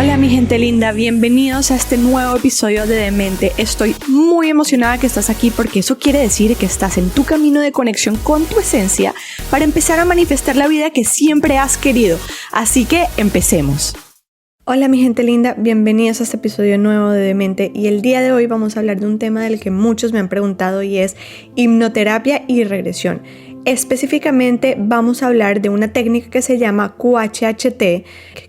Hola mi gente linda, bienvenidos a este nuevo episodio de Demente. Estoy muy emocionada que estás aquí porque eso quiere decir que estás en tu camino de conexión con tu esencia para empezar a manifestar la vida que siempre has querido. Así que empecemos. Hola mi gente linda, bienvenidos a este episodio nuevo de Demente y el día de hoy vamos a hablar de un tema del que muchos me han preguntado y es hipnoterapia y regresión. Específicamente vamos a hablar de una técnica que se llama QHHT,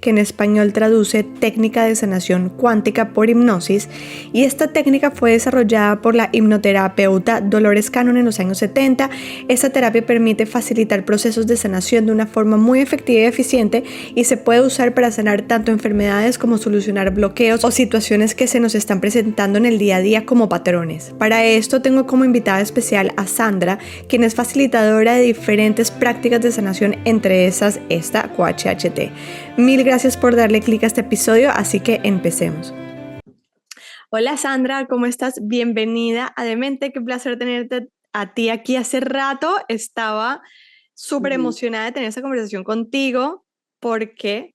que en español traduce técnica de sanación cuántica por hipnosis, y esta técnica fue desarrollada por la hipnoterapeuta Dolores Cannon en los años 70. Esta terapia permite facilitar procesos de sanación de una forma muy efectiva y eficiente y se puede usar para sanar tanto enfermedades como solucionar bloqueos o situaciones que se nos están presentando en el día a día como patrones. Para esto tengo como invitada especial a Sandra, quien es facilitadora de diferentes prácticas de sanación, entre esas esta QHHT. Mil gracias por darle clic a este episodio, así que empecemos. Hola Sandra, ¿cómo estás? Bienvenida a Demente, qué placer tenerte a ti aquí. Hace rato estaba súper emocionada de tener esta conversación contigo porque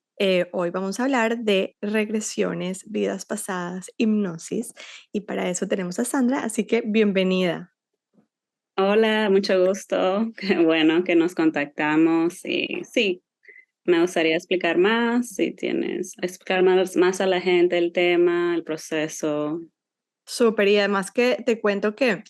hoy vamos a hablar de regresiones, vidas pasadas, hipnosis, y para eso tenemos a Sandra, así que bienvenida. Hola, mucho gusto. Qué bueno que nos contactamos y sí, me gustaría explicar más, si tienes, explicar más a la gente el tema, el proceso. Súper, y además que te cuento que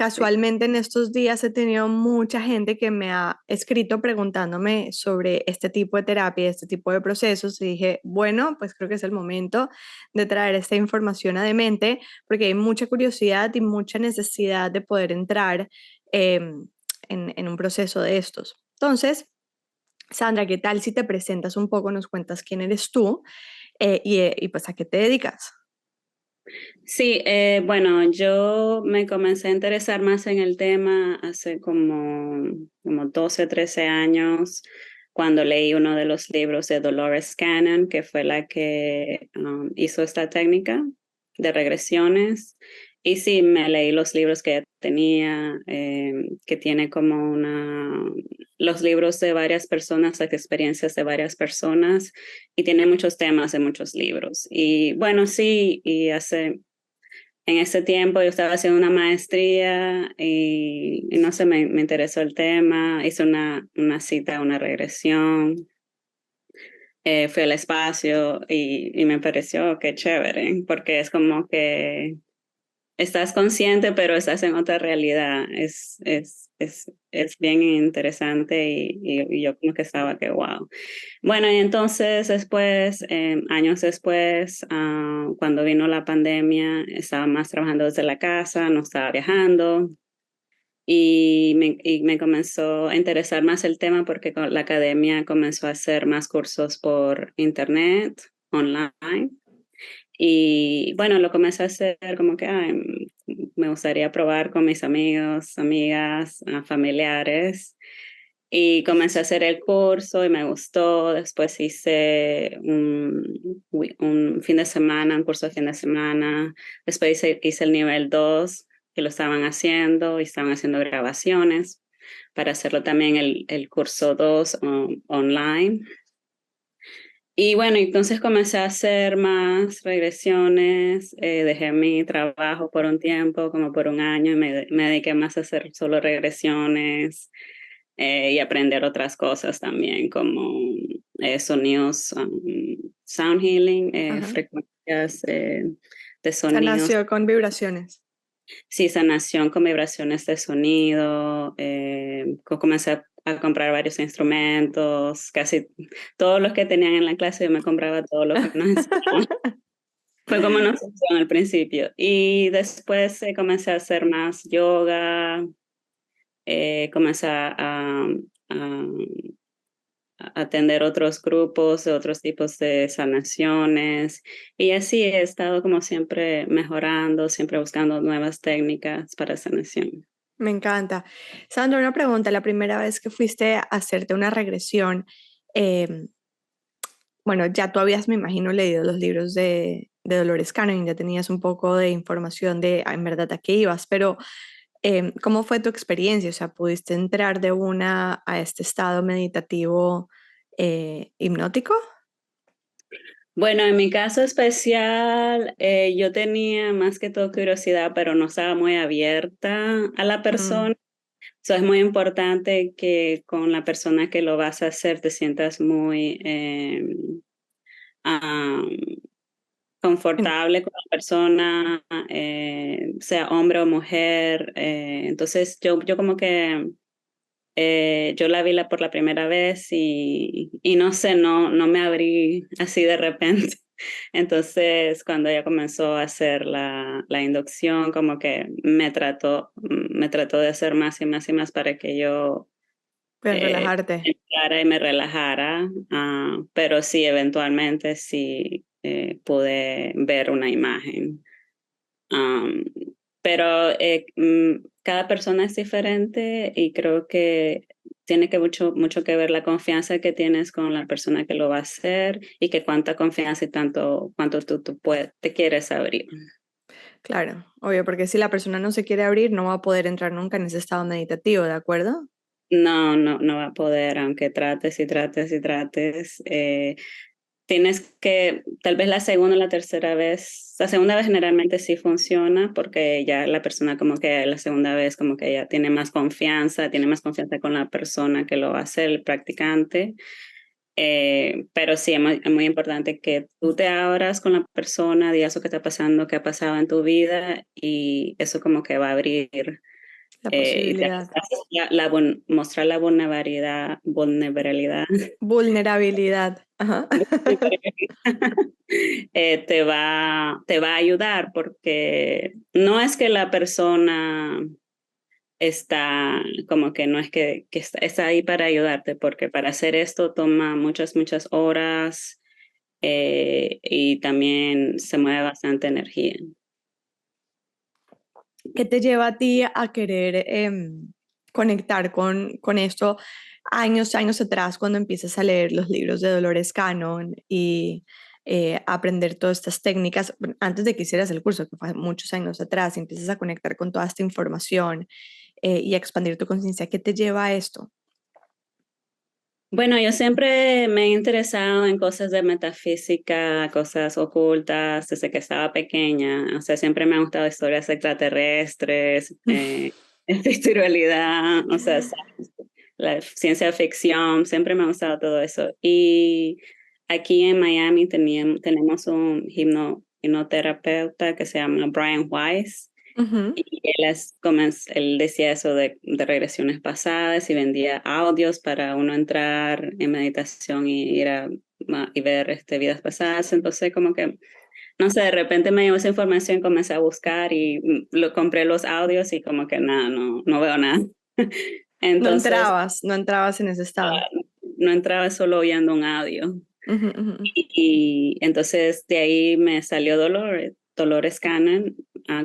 Sí. casualmente en estos días he tenido mucha gente que me ha escrito preguntándome sobre este tipo de terapia, este tipo de procesos, y dije, bueno, pues creo que es el momento de traer esta información a Demente, porque hay mucha curiosidad y mucha necesidad de poder entrar en un proceso de estos. Entonces, Sandra, ¿qué tal si te presentas un poco, nos cuentas quién eres tú y pues a qué te dedicas? Sí, bueno, yo me comencé a interesar más en el tema hace como 12, 13 años, cuando leí uno de los libros de Dolores Cannon, que fue la que hizo esta técnica de regresiones. Y sí, me leí los libros que ella tenía, que tiene como los libros de varias personas, las experiencias de varias personas, y tiene muchos temas de muchos libros. Y bueno, sí, en ese tiempo yo estaba haciendo una maestría y no sé, me interesó el tema, hice una cita, una regresión, fui al espacio y me pareció que chévere, porque es como que estás consciente, pero estás en otra realidad. Es bien interesante y yo como que estaba que wow. Bueno, y entonces después, años después, cuando vino la pandemia, estaba más trabajando desde la casa, no estaba viajando y me comenzó a interesar más el tema porque la academia comenzó a hacer más cursos por internet, online. Y bueno, lo comencé a hacer como que me gustaría probar con mis amigos, amigas, familiares. Y comencé a hacer el curso y me gustó. Después hice un fin de semana, un curso de fin de semana. Después hice el nivel 2 que lo estaban haciendo y estaban haciendo grabaciones para hacerlo también el curso 2 online. Y bueno, entonces comencé a hacer más regresiones, dejé mi trabajo por un tiempo, como por un año, y me dediqué más a hacer solo regresiones y aprender otras cosas también, como sonidos, sound healing, Ajá. frecuencias de sonidos. Sanación con vibraciones. Sí, sanación con vibraciones de sonido. Comencé a comprar varios instrumentos, casi todos los que tenían en la clase, yo me compraba todo lo que nos enseñaban. Fue como una obsesión al principio. Y después comencé a hacer más yoga, comencé a atender otros grupos de otros tipos de sanaciones. Y así he estado como siempre mejorando, siempre buscando nuevas técnicas para sanación. Me encanta. Sandra, una pregunta. La primera vez que fuiste a hacerte una regresión, eh, bueno, ya tú habías, me imagino, leído los libros de Dolores Cannon, ya tenías un poco de información de en verdad a qué ibas, pero ¿cómo fue tu experiencia? O sea, ¿pudiste entrar de una a este estado meditativo hipnótico? Bueno, en mi caso especial, yo tenía más que todo curiosidad, pero no estaba muy abierta a la Mm, persona. So, es muy importante que con la persona que lo vas a hacer te sientas muy ah, en- confortable con la persona, sea hombre o mujer. Entonces yo como que yo la vi por la primera vez y no sé, no me abrí así de repente. Entonces, cuando ella comenzó a hacer la inducción, como que me trató de hacer más y más y más para que yo Puedes eh, relajarte. entrara y me relajara. Pero sí, eventualmente sí pude ver una imagen. Um, pero cada persona es diferente y creo que tiene que mucho que ver la confianza que tienes con la persona que lo va a hacer y que cuánta confianza y tanto cuánto te quieres abrir. Claro, obvio, porque si la persona no se quiere abrir, no va a poder entrar nunca en ese estado meditativo, ¿de acuerdo? No va a poder, aunque trates y trates y trates. Tienes que, tal vez la segunda o la tercera vez, la segunda vez generalmente sí funciona porque ya la persona como que la segunda vez como que ya tiene más confianza con la persona que lo va a hacer, el practicante. Pero sí, es muy importante que tú te abras con la persona, digas lo que está pasando, qué ha pasado en tu vida y eso como que va a abrir La y te posibilidad. hace mostrar la vulnerabilidad Vulnerabilidad. Ajá. te va a ayudar porque no es que la persona está como que no es que está ahí para ayudarte, porque para hacer esto toma muchas horas y también se mueve bastante energía. ¿Qué te lleva a ti a querer conectar con esto años atrás cuando empiezas a leer los libros de Dolores Cannon y aprender todas estas técnicas? Bueno, antes de que hicieras el curso, que fue muchos años atrás, y empiezas a conectar con toda esta información y a expandir tu conciencia? ¿Qué te lleva a esto? Bueno, yo siempre me he interesado en cosas de metafísica, cosas ocultas, desde que estaba pequeña. O sea, siempre me han gustado historias extraterrestres, espiritualidad, o sea, la ciencia ficción, siempre me ha gustado todo eso. Y aquí en Miami tenemos un hipnoterapeuta que se llama Brian Weiss. Ujú. Y él decía eso de regresiones pasadas y vendía audios para uno entrar en meditación y ir y ver vidas pasadas. Entonces, como que, no sé, de repente me llegó esa información, comencé a buscar y compré los audios y como que nada, no veo nada. Entonces, No entrabas en ese estado. no entraba solo oyendo un audio. Ujú, ujú. Y entonces de ahí me salió Dolores Cannon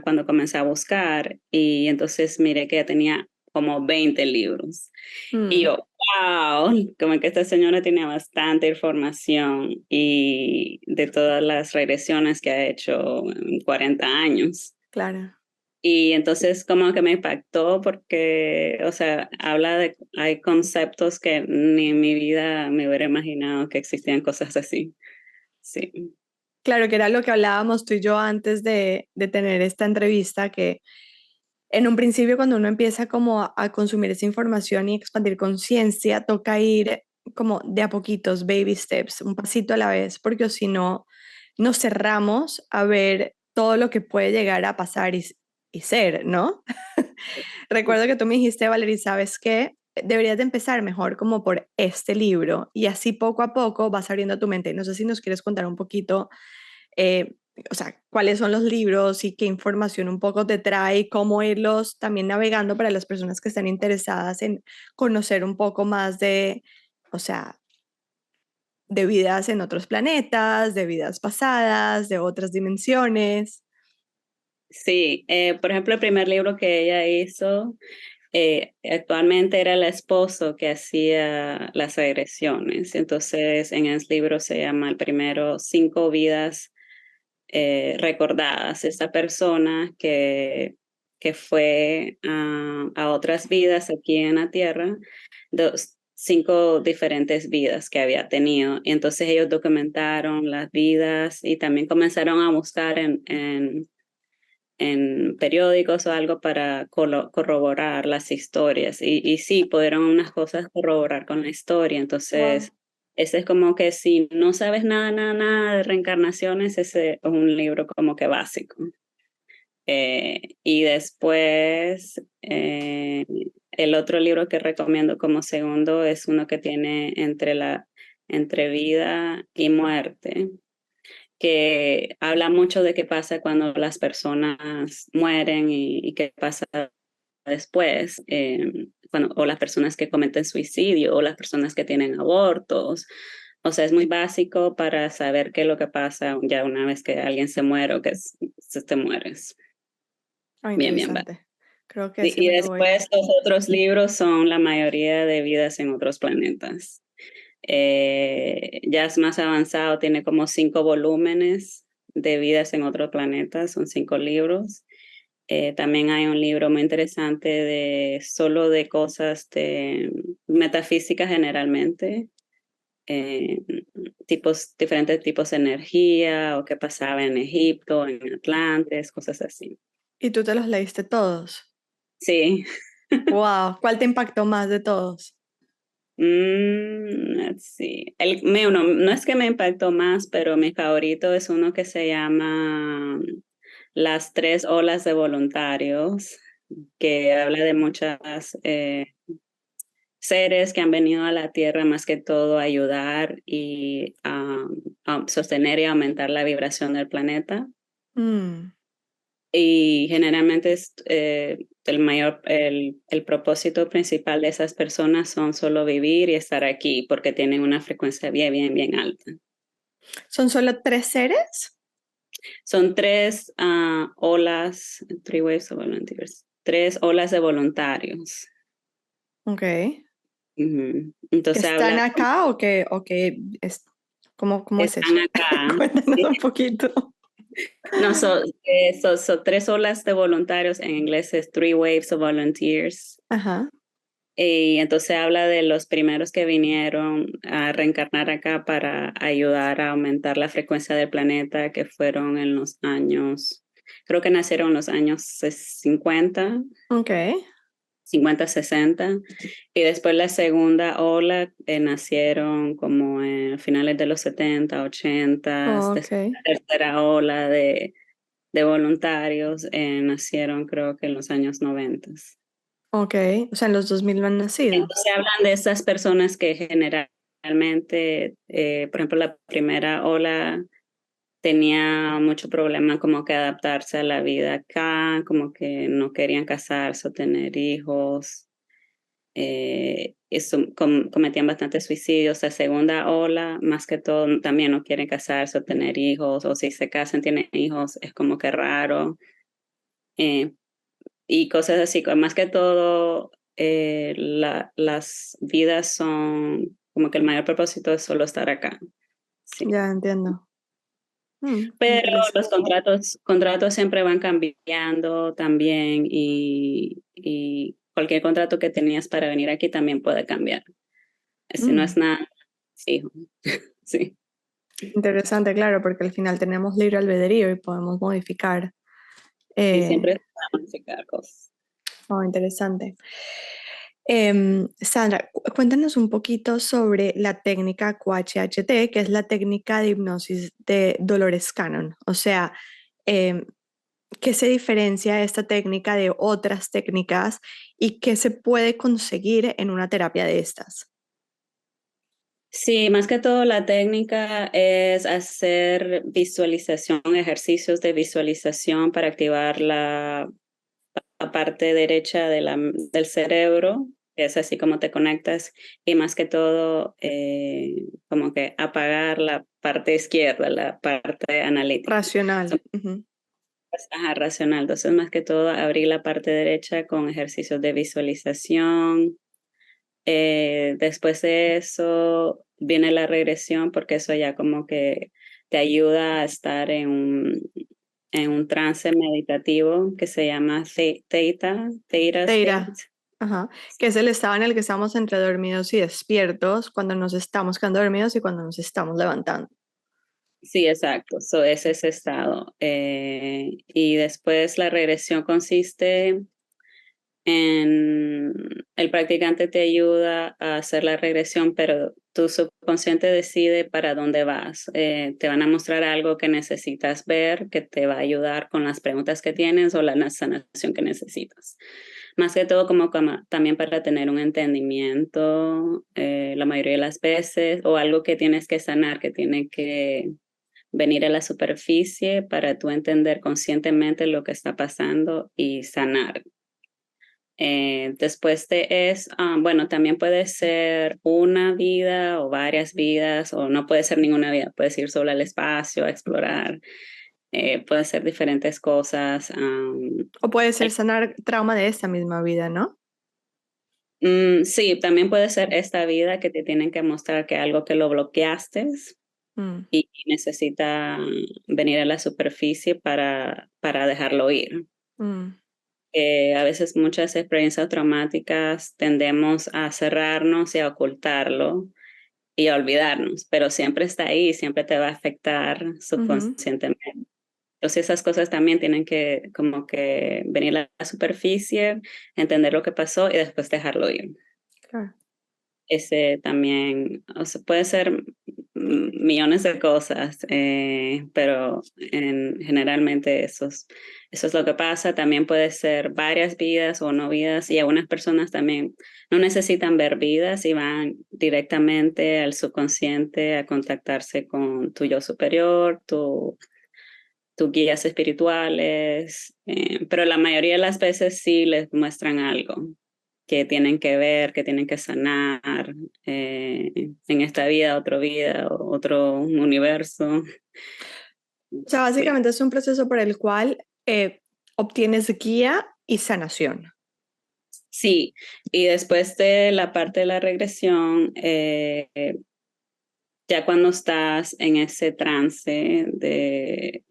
cuando comencé a buscar y entonces miré que ya tenía como 20 libros. Y Mm, yo, wow, como que esta señora tiene bastante información y de todas las regresiones que ha hecho en 40 años. claro. Y entonces como que me impactó porque, o sea, hay conceptos que ni en mi vida me hubiera imaginado que existían cosas así. Sí. Claro, que era lo que hablábamos tú y yo antes de tener esta entrevista, que en un principio cuando uno empieza como a consumir esa información y expandir conciencia, toca ir como de a poquitos, baby steps, un pasito a la vez, porque si no, nos cerramos a ver todo lo que puede llegar a pasar y ser, ¿no? Recuerdo que tú me dijiste, Valerie, ¿sabes qué? Deberías de empezar mejor como por este libro y así poco a poco vas abriendo tu mente. No sé si nos quieres contar un poquito, eh, o sea, cuáles son los libros y qué información un poco te trae y cómo irlos también navegando para las personas que están interesadas en conocer un poco más de, o sea, de vidas en otros planetas, de vidas pasadas, de otras dimensiones. Sí, por ejemplo, el primer libro que ella hizo, actualmente era el esposo que hacía las agresiones. Entonces, en el libro se llama el primero Cinco vidas recordadas. Esta persona que fue a otras vidas aquí en la Tierra, 5 diferentes vidas que había tenido. Y entonces ellos documentaron las vidas y también comenzaron a buscar en periódicos o algo para corroborar las historias. Y sí, pudieron unas cosas corroborar con la historia. Wow. Entonces, ese es como que si no sabes nada, nada, nada de reencarnaciones, ese es un libro como que básico. Y después, el otro libro que recomiendo como segundo es uno que tiene entre vida y muerte, que habla mucho de qué pasa cuando las personas mueren y qué pasa después, o las personas que cometen suicidio o las personas que tienen abortos. O sea, es muy básico para saber qué es lo que pasa ya una vez que alguien se muere o que se te mueres. Ah, Bien, bien, va. interesante. Creo que Sí, ese y me lo voy. después los otros libros son la mayoría de vidas en otros planetas. Ya es más avanzado, tiene como 5 volúmenes de vidas en otros planetas, son 5 libros. También hay un libro muy interesante de solo de cosas de metafísica generalmente, eh, diferentes tipos de energía o qué pasaba en Egipto, en Atlantes, cosas así. ¿Y tú te los leíste todos? Sí. Wow. ¿Cuál te impactó más de todos? Let's see. No es que me impactó más, pero mi favorito es uno que se llama Las 3 olas de voluntarios, que habla de muchas seres que han venido a la Tierra más que todo a ayudar y a sostener y aumentar la vibración del planeta. Mm, Y generalmente el propósito principal de esas personas son solo vivir y estar aquí porque tienen una frecuencia bien, bien, bien alta. ¿Son solo 3 seres? Son 3 olas, 3 waves of volunteers, 3 olas de voluntarios. Ok. Ujú. ¿Que Entonces están habla, acá o que es, cómo es están eso? acá. Cuéntanos Sí. un poquito. No, son 3 olas de voluntarios, en inglés es 3 waves of volunteers. Ajá. Y entonces habla de los primeros que vinieron a reencarnar acá para ayudar a aumentar la frecuencia del planeta, que fueron en los años, creo que nacieron en los años 50, Ok. 50, 60. Y después la segunda ola nacieron como en finales de los 70, 80. Ok. Después la tercera ola de voluntarios nacieron creo que en los años 90. Ok. O sea, en los 2000 no han nacido. Entonces hablan de estas personas que generalmente, por ejemplo, la primera ola tenía mucho problema como que adaptarse a la vida acá, como que no querían casarse o tener hijos, cometían bastantes suicidios. La segunda ola, más que todo, también no quieren casarse o tener hijos, o si se casan, tienen hijos, es como que raro. Eh, y cosas así, más que todo, las vidas son como que el mayor propósito es solo estar acá, sí. Ya entiendo. Pero Interesante. los contratos siempre van cambiando también y cualquier contrato que tenías para venir aquí también puede cambiar. Si no es nada fijo, sí. Interesante, claro, porque al final tenemos libre albedrío y podemos modificar. Sí, Eh, siempre es para modificar cosas. oh, interesante. Sandra, cuéntanos un poquito sobre la técnica QHHT, que es la técnica de hipnosis de Dolores Cannon. O sea, em, ¿qué se diferencia esta técnica de otras técnicas y qué se puede conseguir en una terapia de estas? Sí, más que todo la técnica es hacer visualización, ejercicios de visualización para activar la parte derecha del cerebro, que es así como te conectas, y más que todo como que apagar la parte izquierda, la parte analítica. Racional. Son Ujú. cosas racional. Entonces, más que todo, abrir la parte derecha con ejercicios de visualización. Después de eso viene la regresión, porque eso ya como que te ayuda a estar en un trance meditativo que se llama theta state. Teira. Ajá, que es el estado en el que estamos entre dormidos y despiertos, cuando nos estamos quedando dormidos y cuando nos estamos levantando. Sí, exacto. So, es ese estado. Y después la regresión consiste en el practicante te ayuda a hacer la regresión, pero tu subconsciente decide para dónde vas. Te van a mostrar algo que necesitas ver, que te va a ayudar con las preguntas que tienes o la sanación que necesitas. Más que todo como también para tener un entendimiento la mayoría de las veces o algo que tienes que sanar, que tiene que venir a la superficie para tú entender conscientemente lo que está pasando y sanar. Después de eso, bueno, también puede ser una vida o varias vidas, o no puede ser ninguna vida, puedes ir solo al espacio a explorar, puede ser diferentes cosas. O puede ser sanar trauma de esta misma vida, ¿no? Sí, también puede ser esta vida que te tienen que mostrar que algo que lo bloqueaste Mm, y necesita venir a la superficie para dejarlo ir. mm, A veces muchas experiencias traumáticas tendemos a cerrarnos y a ocultarlo y a olvidarnos, pero siempre está ahí, siempre te va a afectar ujú, subconscientemente. Entonces esas cosas también tienen que como que venir a la superficie, entender lo que pasó y después dejarlo ir. claro. Ese también, o sea, puede ser millones de cosas, pero generalmente eso es lo que pasa. También puede ser varias vidas o no vidas y algunas personas también no necesitan ver vidas y van directamente al subconsciente a contactarse con tu yo superior, tus guías espirituales, pero la mayoría de las veces sí les muestran algo que tienen que ver, que tienen que sanar en esta vida, otra vida, otro universo. O sea, Sí. básicamente es un proceso por el cual obtienes guía y sanación. Sí, y después de la parte de la regresión, ya cuando estás en ese trance de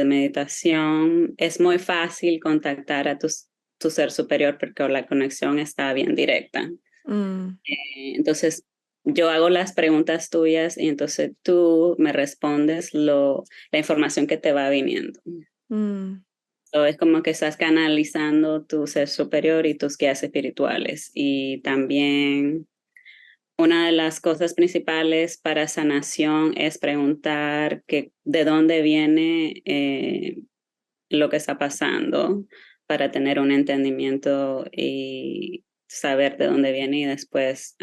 meditación, es muy fácil contactar a tu ser superior porque la conexión está bien directa. Mm, Entonces, yo hago las preguntas tuyas y entonces tú me respondes la información que te va viniendo. mm, So, es como que estás canalizando tu ser superior y tus guías espirituales. Y también una de las cosas principales para sanación es preguntar de dónde viene lo que está pasando para tener un entendimiento y saber de dónde viene y después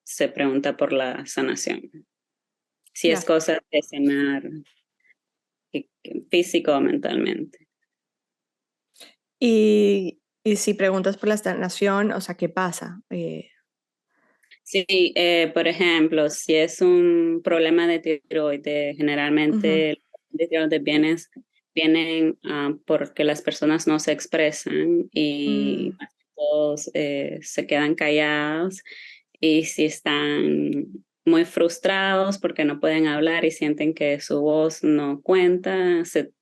se pregunta por la sanación. Si es ya. cosa de sanar físico o mentalmente. Y si preguntas por la sanación, o sea, ¿qué pasa? Sí, por ejemplo, si es un problema de tiroides, Ujú, generalmente de tiroides vienen porque las personas no se expresan y mm, todos se quedan callados y si están muy frustrados porque no pueden hablar y sienten que su voz no cuenta, se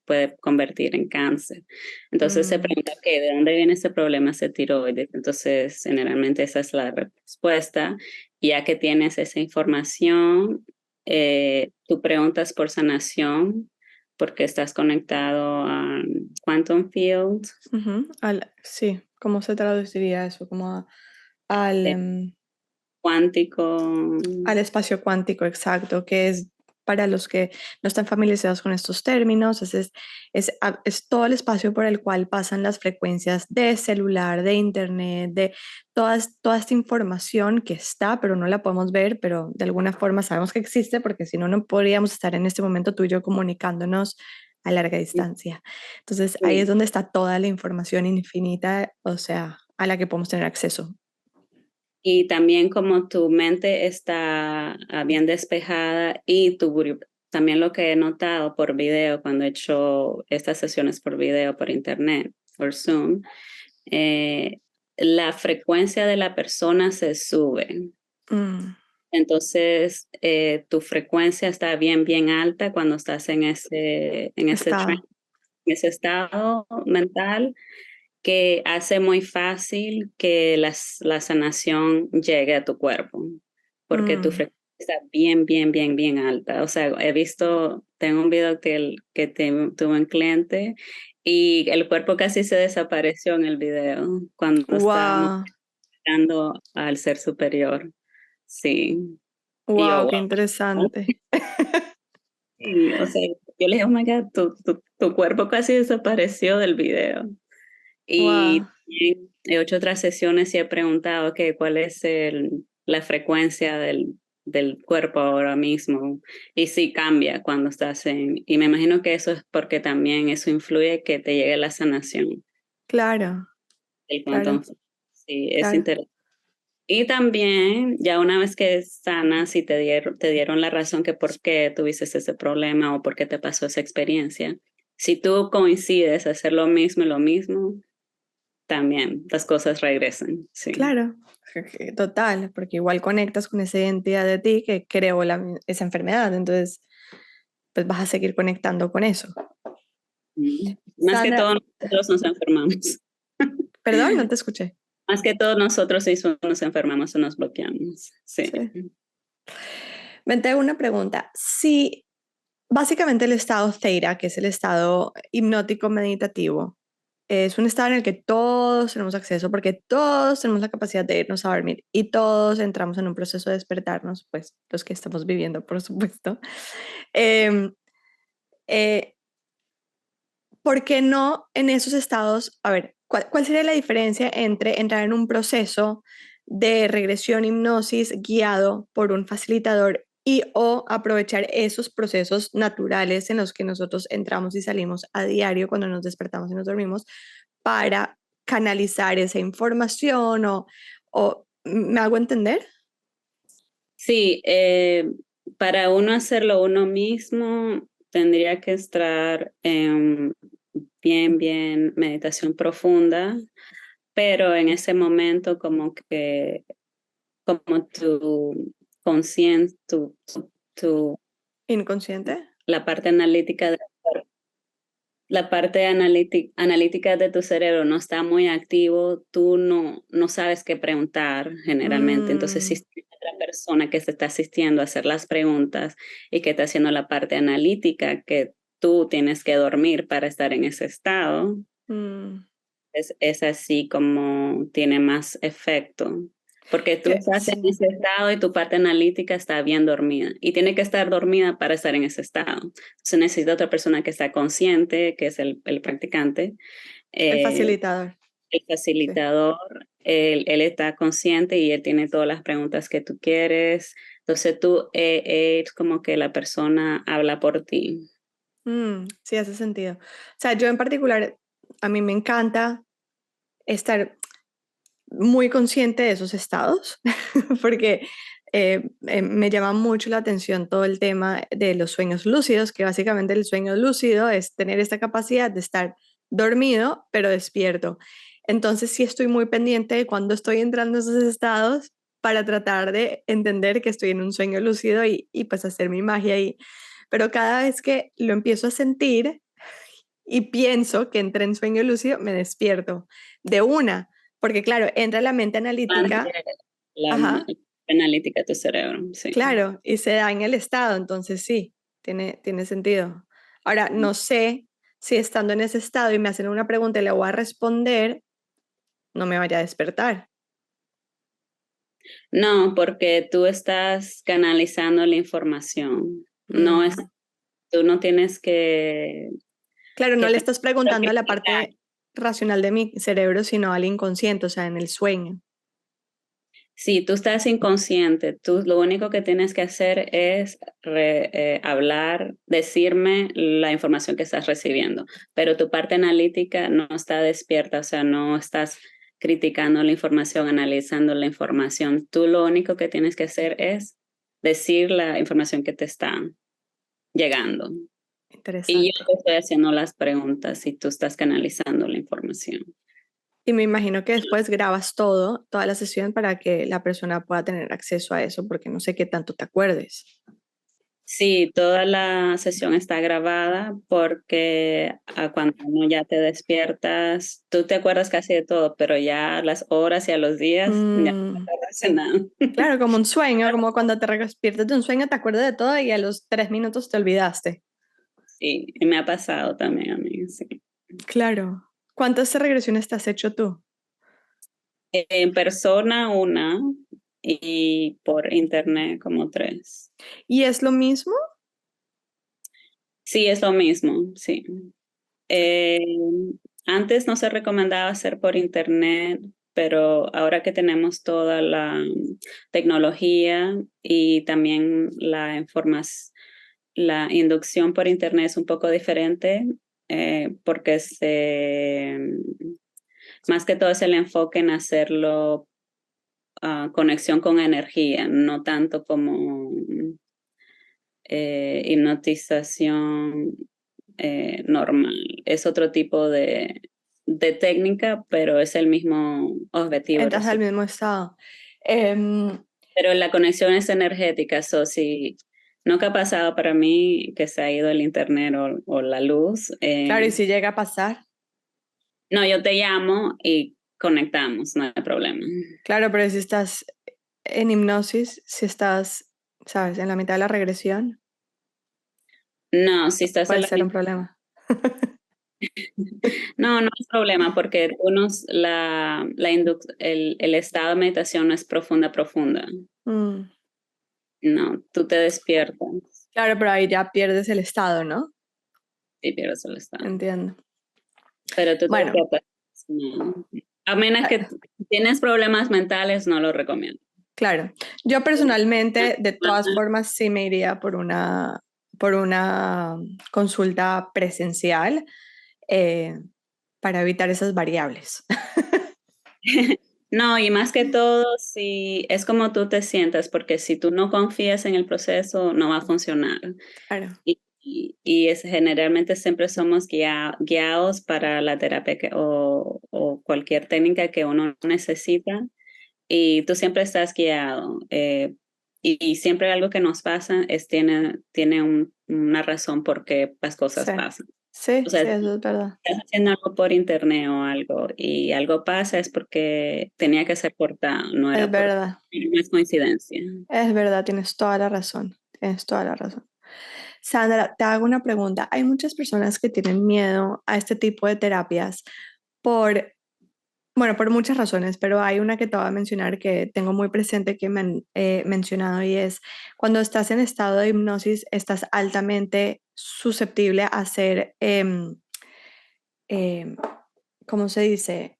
puede convertir en cáncer. Entonces se mm, pregunta que de dónde viene ese problema, ese tiroides. Entonces, generalmente esa es la respuesta. Ya que tienes esa información, tú preguntas por sanación porque estás conectado a Quantum Field, ujú, sí, ¿cómo se traduciría eso? Como al, eh, cuántico. al espacio cuántico, exacto, que es para los que no están familiarizados con estos términos, es todo el espacio por el cual pasan las frecuencias de celular, de internet, de toda esta información que está, pero no la podemos ver, pero de alguna forma sabemos que existe, porque si no, no podríamos estar en este momento tú y yo comunicándonos a larga distancia. Entonces ahí es Sí. donde está toda la información infinita, o sea, a la que podemos tener acceso. Y también como tu mente está bien despejada y también lo que he notado por video, cuando he hecho estas sesiones por video, por internet, por Zoom, eh, la frecuencia de la persona se sube. Mm, Entonces, tu frecuencia está bien alta cuando estás en ese estado. en ese estado mental que hace muy fácil que la sanación llegue a tu cuerpo, porque tu frecuencia está bien, bien, bien, bien alta. O sea, tengo un video tuve un cliente y el cuerpo casi se desapareció en el video cuando estábamos Wow, dando al ser superior. Sí. Y yo, wow, wow. qué interesante. Sí, o sea, yo le dije, oh my God, tu cuerpo casi desapareció del video. Y Wow, también he hecho otras sesiones y he preguntado que cuál es la frecuencia del cuerpo ahora mismo. Y sí cambia cuando estás y me imagino que eso es porque también eso influye que te llegue la sanación. claro, El claro, quantum. Sí, es claro. interesante. Y también, ya una vez que sanas y te dieron la razón que por qué tuviste ese problema o por qué te pasó esa experiencia, si tú coincides a hacer lo mismo y lo mismo, también las cosas regresan, sí. Claro, total, porque igual conectas con esa identidad de ti que creó esa enfermedad, entonces pues vas a seguir conectando con eso. Más que Sandra, todo nosotros nos enfermamos. perdón, no te escuché. Más que todo nosotros mismos nos enfermamos o nos bloqueamos, sí. Sí. Me te hago una pregunta. Si básicamente el estado Theira, que es el estado hipnótico meditativo, es un estado en el que todos tenemos acceso porque todos tenemos la capacidad de irnos a dormir y todos entramos en un proceso de despertarnos, pues los que estamos viviendo, por supuesto. Eh, eh, ¿Por qué no en esos estados? A ver, ¿cuál sería la diferencia entre entrar en un proceso de regresión hipnosis guiado por un facilitador y o aprovechar esos procesos naturales en los que nosotros entramos y salimos a diario cuando nos despertamos y nos dormimos para canalizar esa información o ¿me hago entender? Sí, para uno hacerlo uno mismo, tendría que estar en bien, bien meditación profunda, pero en ese momento como tu conciencia, tu, Inconsciente. la parte analítica la parte analítica de tu cerebro no está muy activo, tú no sabes qué preguntar generalmente. Entonces, si Mm, es otra persona que se está asistiendo a hacer las preguntas y que está haciendo la parte analítica, que tú tienes que dormir para estar en ese estado, mm. es así como tiene más efecto. Porque tú estás en Sí. ese estado y tu parte analítica está bien dormida. Y tiene que estar dormida para estar en ese estado. Se necesita otra persona que está consciente, que es el practicante, El eh, facilitador. el Sí. facilitador, él está consciente y él tiene todas las preguntas que tú quieres. Entonces tú es como que la persona habla por ti. Sí, hace sentido. O sea, yo en particular, a mí me encanta estar muy consciente de esos estados, porque me llama mucho la atención todo el tema de los sueños lúcidos, que básicamente el sueño lúcido es tener esta capacidad de estar dormido, pero despierto. Entonces, sí estoy muy pendiente de cuando estoy entrando en esos estados para tratar de entender que estoy en un sueño lúcido y pues hacer mi magia ahí. Pero cada vez que lo empiezo a sentir y pienso que entré en sueño lúcido, me despierto de una, porque claro, entra la mente analítica, La ajá, analítica de tu cerebro, sí. claro, y se da en el estado, entonces sí, tiene sentido. Ahora, no sé si estando en ese estado y me hacen una pregunta y le voy a responder, no me vaya a despertar. No, porque tú estás canalizando la información. No es, Mm. tú no tienes que, Claro, no que le tener estás preguntando a la explicar. parte racional de mi cerebro, sino al inconsciente, o sea, en el sueño. Si tú estás inconsciente, tú lo único que tienes que hacer es hablar, decirme la información que estás recibiendo, pero tu parte analítica no está despierta, o sea, no estás criticando la información, analizando la información. Tú lo único que tienes que hacer es decir la información que te está llegando. Y yo Interesante. te estoy haciendo las preguntas y tú estás canalizando la información. Y me imagino que después grabas todo, toda la sesión para que la persona pueda tener acceso a eso, porque no sé qué tanto te acuerdes. Sí, toda la sesión está grabada porque cuando uno ya te despiertas, tú te acuerdas casi de todo, pero ya a las horas y a los días ya no te Mm, acuerdas de nada. claro, como un sueño, como cuando te despiertas de un sueño, te acuerdas de todo y a los 3 minutos te olvidaste. Sí, y me ha pasado también a mí, sí. Claro. ¿Cuántas regresiones te has hecho tú? En persona una y por internet como tres. ¿Y es lo mismo? Sí, es lo mismo, sí. Eh, Antes no se recomendaba hacer por internet, pero ahora que tenemos toda la tecnología y también la inducción por internet es un poco diferente, porque más que todo es el enfoque en hacerlo conexión con energía, no tanto como hipnotización normal. Es otro tipo de técnica, pero es el mismo objetivo. Entras al mismo estado. Em, Pero la conexión es energética, so si no que ha pasado para mí que se ha ido el internet o la luz, claro, y si llega a pasar, no, yo te llamo y conectamos, no hay problema. claro, pero si estás en hipnosis, si estás, sabes, en la mitad de la regresión, No, si estás puede en la ser un problema. no, no es problema porque el estado de meditación no es profunda, profunda. Mm, No, tú te despiertas claro, pero ahí ya pierdes el estado, ¿no? y pierdes el estado. Entiendo. Pero tú te Bueno, despiertas. No. A menos que ah, tienes problemas mentales, no lo recomiendo. claro. Yo personalmente, de todas formas, sí me iría por una consulta presencial eh, para evitar esas variables. No, y más que todo, si es como tú te sientas, porque si tú no confías en el proceso, no va a funcionar. Claro. Y generalmente siempre somos guiados para la terapia o cualquier técnica que uno necesita y tú siempre estás guiado. Y siempre algo que nos pasa tiene una razón por qué las cosas Sí, pasan. sí, O sea, sí, si eso es verdad. estás haciendo algo por internet o algo y algo pasa es porque tenía que ser cortado, no Es era verdad. no es coincidencia. Es verdad, tienes toda la razón. Tienes toda la razón. Sandra, te hago una pregunta. Hay muchas personas que tienen miedo a este tipo de terapias por, bueno, por muchas razones, pero hay una que te voy a mencionar que tengo muy presente que me han mencionado y es cuando estás en estado de hipnosis, estás altamente susceptible a ser, em, ¿cómo se dice?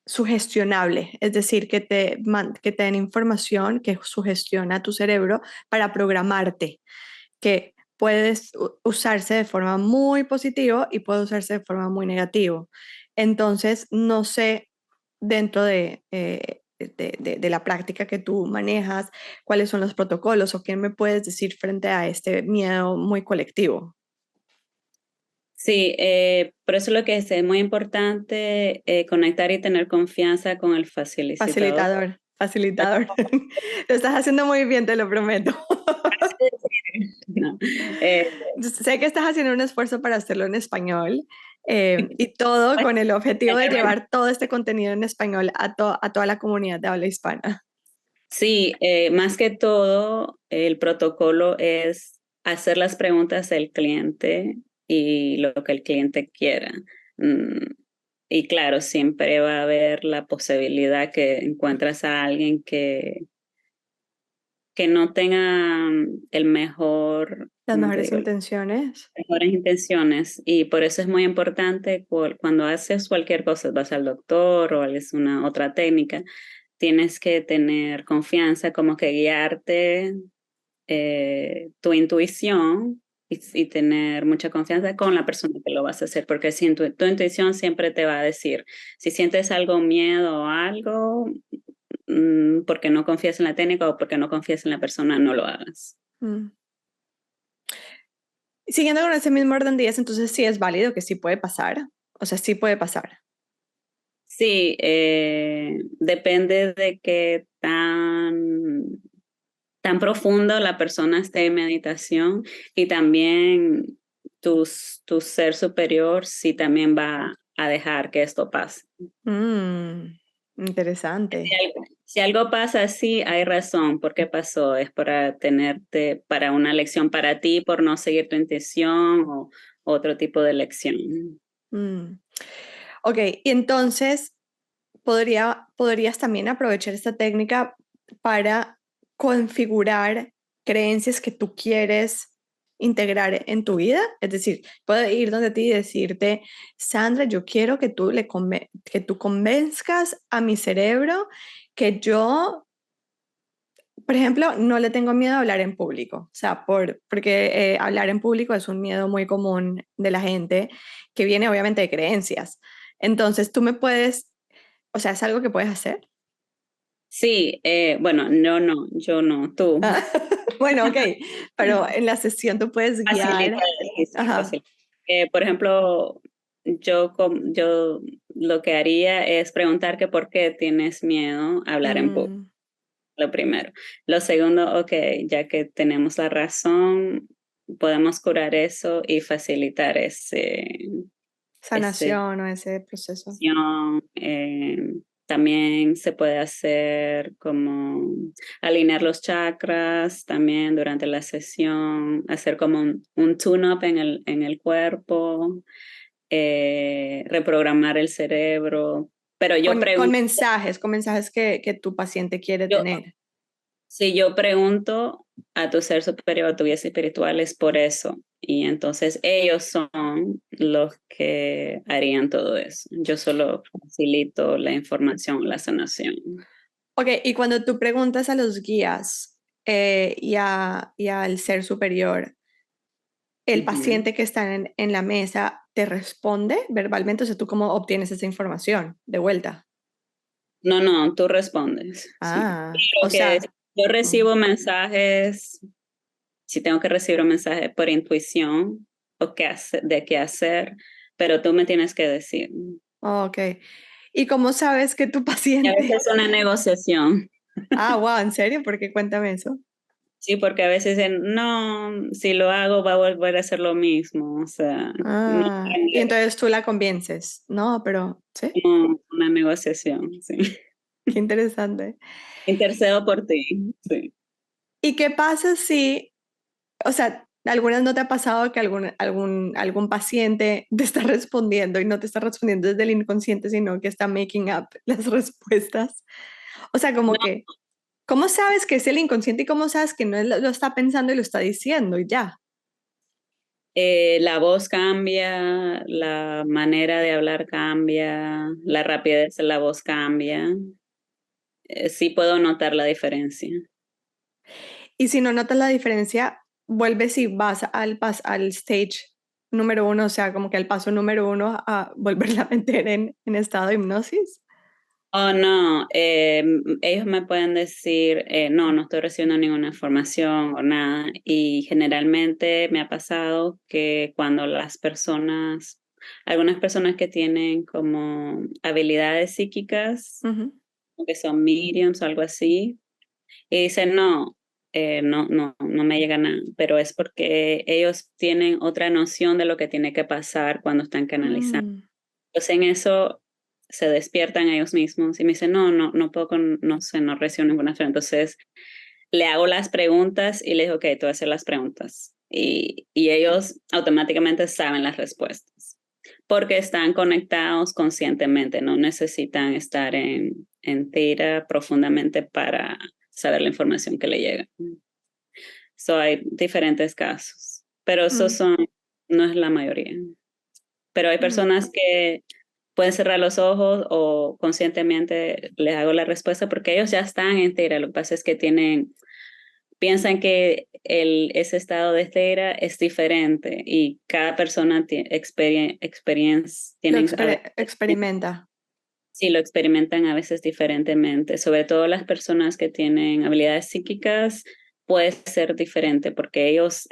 Sugestionable, es decir, que te den información que sugestiona a tu cerebro para programarte, que puedes usarse de forma muy positiva y puede usarse de forma muy negativa. Entonces, no sé, dentro de la práctica que tú manejas, cuáles son los protocolos o qué me puedes decir frente a este miedo muy colectivo. Sí, por eso lo que es muy importante conectar y tener confianza con el facilitador. Facilitador, facilitador. Lo estás haciendo muy bien, te lo prometo. No, eh, Sé que estás haciendo un esfuerzo para hacerlo en español y todo con el objetivo de llevar todo este contenido en español a toda la comunidad de habla hispana. sí, más que todo, el protocolo es hacer las preguntas del cliente y lo que el cliente quiera. Mm, y claro, siempre va a haber la posibilidad que encuentras a alguien que no tenga el mejor, Las ¿cómo te mejores digo? intenciones. Mejores intenciones y por eso es muy importante cuando haces cualquier cosa, vas al doctor o haces una otra técnica, tienes que tener confianza, como que guiarte tu intuición y tener mucha confianza con la persona que lo vas a hacer, porque si tu intuición siempre te va a decir, si sientes algo miedo o algo, porque no confías en la técnica o porque no confías en la persona, no lo hagas. Mm. Siguiendo con ese mismo orden de días, entonces sí es válido que sí puede pasar. O sea, sí puede pasar. Sí, depende de qué tan tan profundo la persona esté en meditación y también tu ser superior sí también va a dejar que esto pase. Interesante. Si algo pasa así, hay razón por qué pasó. Es para tenerte, para una lección para ti, por no seguir tu intuición o otro tipo de lección. Mm. Ok, y entonces podrías también aprovechar esta técnica para configurar creencias que tú quieres integrar en tu vida. Es decir, puedo ir donde ti y decirte, Sandra, yo quiero que que tú convenzcas a mi cerebro que yo, por ejemplo, no le tengo miedo a hablar en público. O sea, porque hablar en público es un miedo muy común de la gente que viene obviamente de creencias. Entonces, tú me puedes, o sea, es algo que puedes hacer. Sí, bueno, no, yo no, tú. Ah, bueno, ok, pero en la sesión tú puedes Facilita, guiar. sí, sí, Ajá. facilita. Por ejemplo, yo lo que haría es preguntar que por qué tienes miedo a hablar en público, Mm, lo primero. Lo segundo, ok, ya que tenemos la razón, podemos curar eso y facilitar ese sanación o ese proceso. acción. También se puede hacer como alinear los chakras también durante la sesión, hacer como un tune-up en el cuerpo, reprogramar el cerebro. Pero yo pregunto, Con mensajes que tu paciente quiere yo, tener. si yo pregunto a tu ser superior, a tu guía espiritual, es por eso. Y entonces ellos son los que harían todo eso. Yo solo facilito la información, la sanación. Ok, y cuando tú preguntas a los guías y al ser superior, el Ujú. paciente que está en la mesa te responde verbalmente, o sea, ¿tú cómo obtienes esa información de vuelta? No, no, tú respondes, sí. Ah, o Lo que sea, yo mm, recibo mensajes, si tengo que recibir un mensaje por intuición o de qué hacer, pero tú me tienes que decir. ok. ¿Y cómo sabes que tu Y a paciente... veces es una negociación. Ah, wow, ¿en serio? ¿Por qué? Cuéntame eso. Sí, porque a veces dicen, no, si lo hago va a volver a hacer lo mismo, o sea, no Ah, y cambia, entonces tú la convences. No, pero sí, como una negociación, sí. qué interesante. Intercedo por ti, sí. ¿Y qué pasa si, o sea, algunas no te ha pasado que algún paciente te está respondiendo y no te está respondiendo desde el inconsciente, sino que está making up las respuestas? O sea, como No, que, ¿cómo sabes que es el inconsciente y cómo sabes que no lo está pensando y lo está diciendo y ya? la voz cambia, la manera de hablar cambia, la rapidez de la voz cambia. Sí puedo notar la diferencia. Y si no notas la diferencia, vuelves y vas al stage número uno, o sea, como que al paso número uno a volverla a meter en estado de hipnosis. Oh, no, ellos me pueden decir, no, no estoy recibiendo ninguna información o nada. Y generalmente me ha pasado que cuando algunas personas que tienen como habilidades psíquicas, Ujú. que son mediums o algo así, y dicen, no, no me llega nada, pero es porque ellos tienen otra noción de lo que tiene que pasar cuando están canalizando. Mm, Entonces en eso se despiertan ellos mismos y me dicen, no puedo no sé, no recibo ninguna fe. Entonces le hago las preguntas y le digo, ok, tú vas a hacer las preguntas. Y ellos automáticamente saben las respuestas porque están conectados conscientemente, no necesitan estar en tira profundamente para saber la información que le llega. So hay diferentes casos, pero mm, no es la mayoría. Pero hay mm. personas que pueden cerrar los ojos o conscientemente les hago la respuesta porque ellos ya están en Tera. Lo que pasa es que piensan que ese estado de Tera es diferente y cada persona tiene tienen a veces, Experimenta. sí lo experimentan a veces diferentemente. Sobre todo las personas que tienen habilidades psíquicas puede ser diferente porque ellos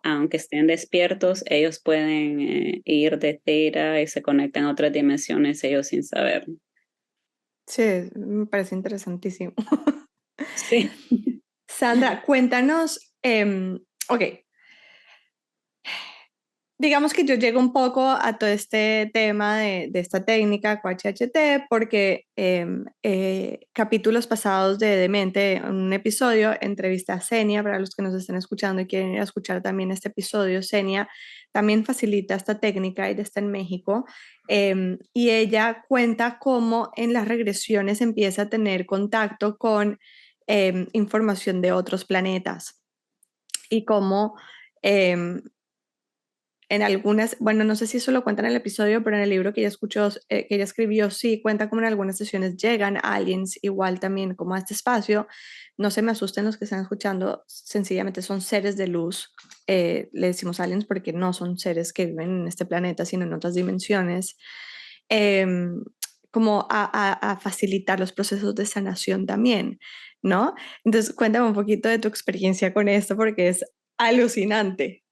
aunque estén despiertos, ellos pueden ir de Tera y se conectan a otras dimensiones ellos sin saber. Sí, me parece interesantísimo. Sí. Sandra, cuéntanos, ok, digamos que yo llego un poco a todo este tema de esta técnica QHHT porque capítulos pasados de Demente, en un episodio, entrevisté a Senia, para los que nos estén escuchando y quieren ir a escuchar también este episodio. Senia también facilita esta técnica, ella está en México, y ella cuenta cómo en las regresiones empieza a tener contacto con información de otros planetas y cómo... em, en algunas, bueno, no sé si eso lo cuenta en el episodio, pero en el libro que ella escuchó, que ella escribió, sí cuenta como en algunas sesiones llegan aliens igual también como a este espacio. No se me asusten los que están escuchando, sencillamente son seres de luz. Le decimos aliens porque no son seres que viven en este planeta, sino en otras dimensiones. Em, como a facilitar los procesos de sanación también, ¿no? Entonces, cuéntame un poquito de tu experiencia con esto porque es alucinante.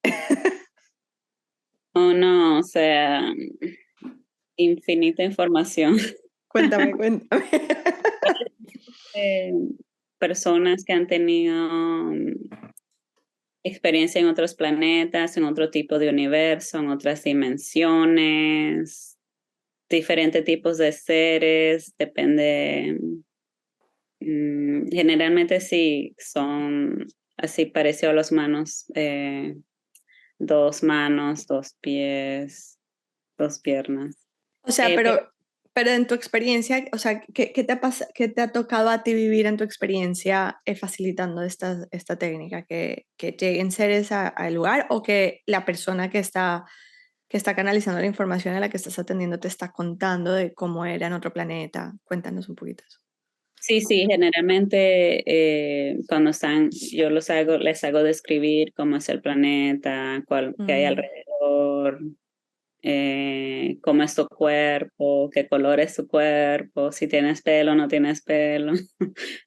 Oh, no, o sea, infinita información. Cuéntame, cuéntame. Eh, Personas que han tenido experiencia en otros planetas, en otro tipo de universo, en otras dimensiones, diferentes tipos de seres, depende. Generalmente sí, son así parecido a los manos, dos manos, dos pies, dos piernas. O sea, Pero pero en tu experiencia, o sea, ¿qué te ha qué te ha tocado a ti vivir en tu experiencia facilitando esta técnica? Que lleguen seres al lugar o que la persona que está canalizando la información a la que estás atendiendo te está contando de cómo era en otro planeta? Cuéntanos un poquito eso. sí, sí, generalmente cuando están, yo les hago describir cómo es el planeta, qué hay Mm, alrededor, cómo es tu cuerpo, qué color es tu cuerpo, si tienes pelo o no tienes pelo.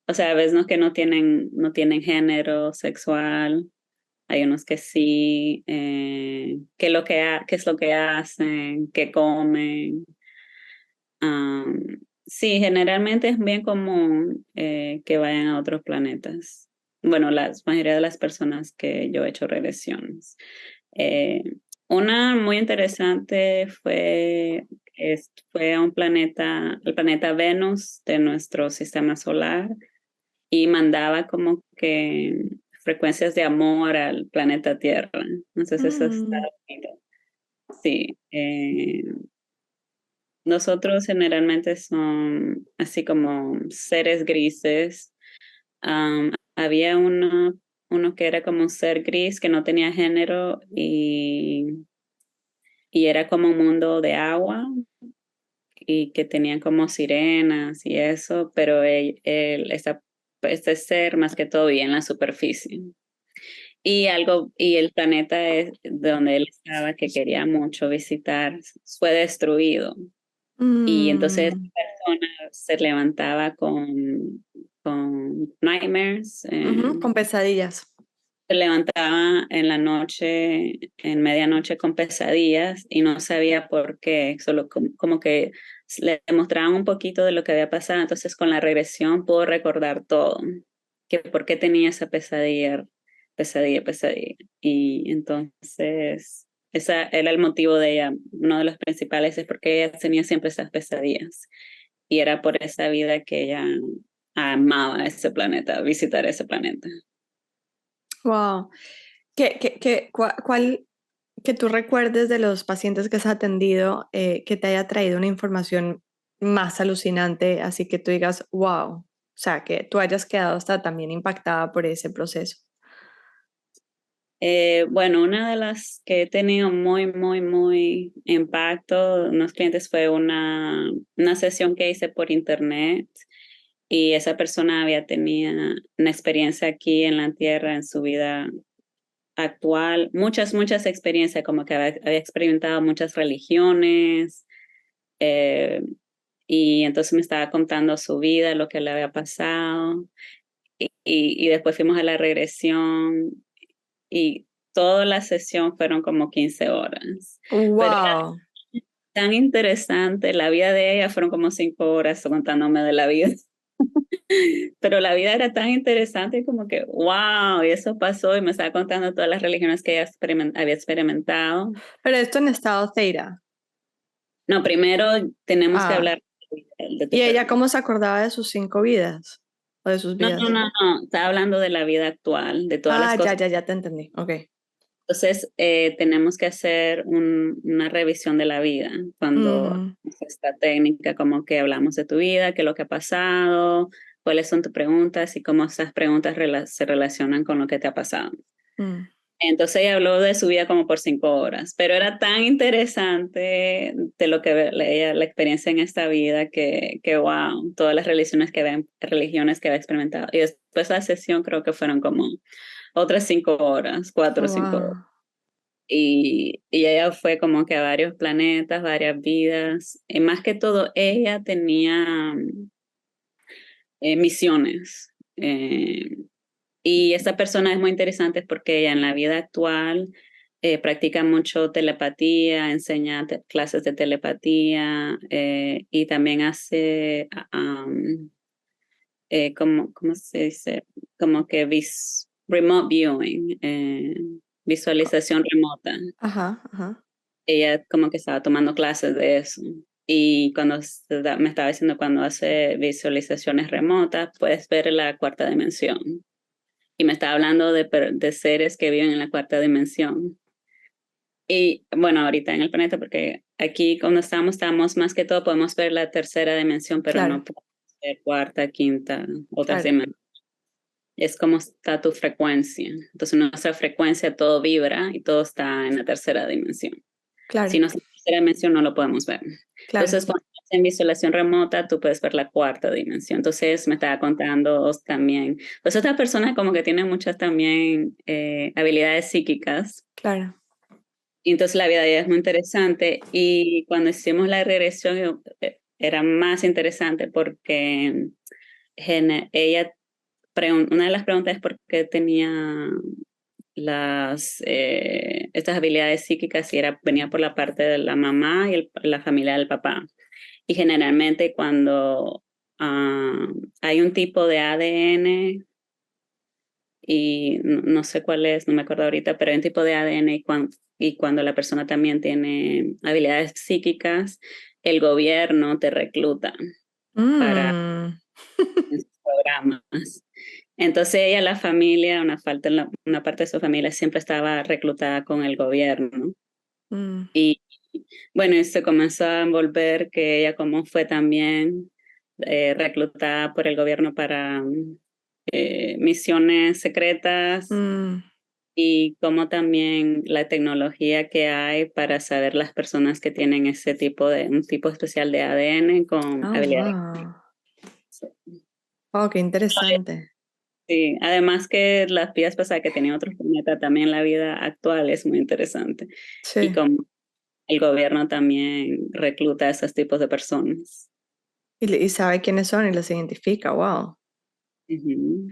O sea, a veces no que no tienen género sexual, hay unos que sí, qué es lo que hacen, qué comen. Sí, generalmente es bien común que vayan a otros planetas. Bueno, la mayoría de las personas que yo he hecho regresiones. Eh, una muy interesante fue a el planeta Venus de nuestro sistema solar y mandaba como que frecuencias de amor al planeta Tierra. Entonces eso está mm, bonito. Sí, nosotros generalmente son así como seres grises. Había uno que era como un ser gris que no tenía género y era como un mundo de agua y que tenían como sirenas y eso, pero este ser más que todo vivía en la superficie. Y el planeta donde él estaba, que quería mucho visitar, fue destruido. Y entonces mm, esta persona se levantaba con nightmares, ujú, con pesadillas. se levantaba en la noche, en medianoche con pesadillas y no sabía por qué, solo como que le mostraban un poquito de lo que había pasado, entonces con la regresión pudo recordar todo, que por qué tenía esa pesadilla, pesadilla. Y entonces ese era el motivo de ella, uno de los principales es porque ella tenía siempre esas pesadillas y era por esa vida que ella amaba ese planeta, visitar ese planeta. Wow. ¿Cuál que tú recuerdes de los pacientes que has atendido que te haya traído una información más alucinante, así que tú digas, wow, o sea, que tú hayas quedado hasta también impactada por ese proceso? Bueno, una de las que he tenido muy impacto, unos clientes fue una sesión que hice por internet y esa persona había tenido una experiencia aquí en la tierra en su vida actual, muchas experiencias, como que había experimentado muchas religiones, eh, y entonces me estaba contando su vida, lo que le había pasado, y después fuimos a la regresión y toda la sesión fueron como 15 horas, pero era Wow. tan interesante, la vida de ella fueron como 5 horas contándome de la vida. Pero la vida era tan interesante como que, wow, y eso pasó y me estaba contando todas las religiones que ella había experimentado. Pero esto en estado Theira. No, primero tenemos que Ah, hablar de tu ¿y ella pregunta. cómo se acordaba de sus 5 vidas? ¿O de sus No, no, vidas? no, no, estaba hablando de la vida actual, de todas las Ah, ya, cosas. ya, ya te entendí. Ok. Entonces, tenemos que hacer una revisión de la vida cuando Ujú, hacemos esta técnica, como que hablamos de tu vida, qué es lo que ha pasado, cuáles son tus preguntas y cómo esas preguntas se relacionan con lo que te ha pasado. mm. Entonces ella habló de su vida como por 5 horas, pero era tan interesante de lo que la experiencia en esta vida que wow, todas las religiones que había experimentado. Y después la sesión creo que fueron como otras 5 horas, 4 o 5 horas. Wow. Y ella fue como que a varios planetas, varias vidas. Y más que todo, ella tenía misiones. Y esta persona es muy interesante porque ella en la vida actual practica mucho telepatía, enseña clases de telepatía y también hace, ¿cómo se dice? Como que remote viewing, visualización remota. Ajá, ajá. Ella como que estaba tomando clases de eso. Y cuando me estaba diciendo cuando hace visualizaciones remotas, puedes ver la cuarta dimensión. Y me estaba hablando de seres que viven en la cuarta dimensión. Y bueno, ahorita en el planeta, porque aquí cuando estamos más que todo, podemos ver la tercera dimensión, pero Claro, no podemos ver cuarta, quinta, otras claro, dimensiones. Es como está tu frecuencia. Entonces, nuestra frecuencia todo vibra y todo está en la tercera dimensión. Si claro, no está en la tercera dimensión, no lo podemos ver. claro. Entonces, cuando estás en visualización remota, tú puedes ver la cuarta dimensión. Entonces, me estaba contando también. Pues esta persona como que tiene muchas también habilidades psíquicas. Claro. Y entonces la vida de ella es muy interesante. Y cuando hicimos la regresión, era más interesante porque ella, una de las preguntas es por qué tenía estas habilidades psíquicas y venía por la parte de la mamá y la familia del papá. Y generalmente cuando hay un tipo de ADN, y no sé cuál es, no me acuerdo ahorita, pero hay un tipo de ADN y cuando la persona también tiene habilidades psíquicas, el gobierno te recluta para Mm, sus programas. Entonces ella, la familia, una parte de su familia siempre estaba reclutada con el gobierno. mm, Y bueno, y se comenzó a envolver que ella como fue también reclutada por el gobierno para misiones secretas mm. y como también la tecnología que hay para saber las personas que tienen un tipo especial de ADN con Oh, habilidades. wow. Oh, qué interesante. Sí, además que las vidas pasadas que tenía otros planetas, también la vida actual es muy interesante. Y Sí. como el gobierno también recluta a esos tipos de personas. Y sabe quiénes son y los identifica. Wow. Ujú.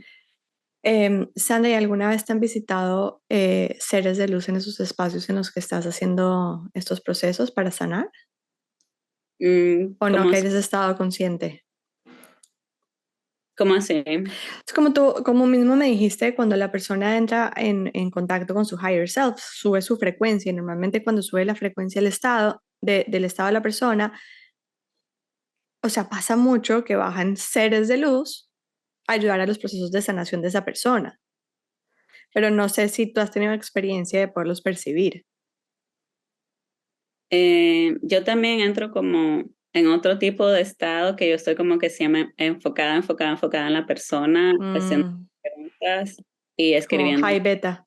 Sandra, ¿y alguna vez te han visitado seres de luz en esos espacios en los que estás haciendo estos procesos para sanar? ¿O no ¿Cómo, que hayas estado consciente? cómo así? Es como tú, como mismo me dijiste, cuando la persona entra en contacto con su higher self, sube su frecuencia. Y normalmente cuando sube la frecuencia del estado, del estado de la persona, o sea, pasa mucho que bajan seres de luz a ayudar a los procesos de sanación de esa persona. Pero no sé si tú has tenido experiencia de poderlos percibir. Yo también entro como en otro tipo de estado que yo estoy como que siempre enfocada en la persona, haciendo Mm, preguntas y como escribiendo. high beta.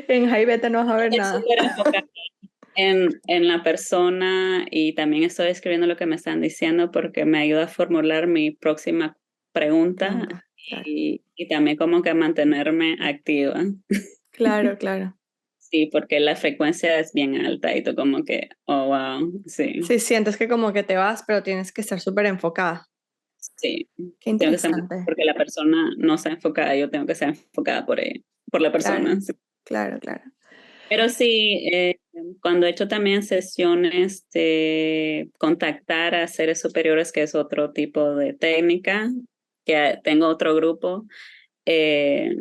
En high beta no vas a ver Estoy nada. súper enfocada en la persona y también estoy escribiendo lo que me están diciendo porque me ayuda a formular mi próxima pregunta Pregunta, claro. y también como que mantenerme activa. Claro, claro. Sí, porque la frecuencia es bien alta y tú como que, oh, wow, sí, Sí, sientes que como que te vas, pero tienes que estar súper enfocada. sí. Qué Tengo que ser interesante. porque la persona no está enfocada, yo tengo que ser enfocada por ella, por la Claro, persona. Sí. claro, claro. Pero sí, Cuando he hecho también sesiones de contactar a seres superiores, que es otro tipo de técnica, que tengo otro grupo, eh,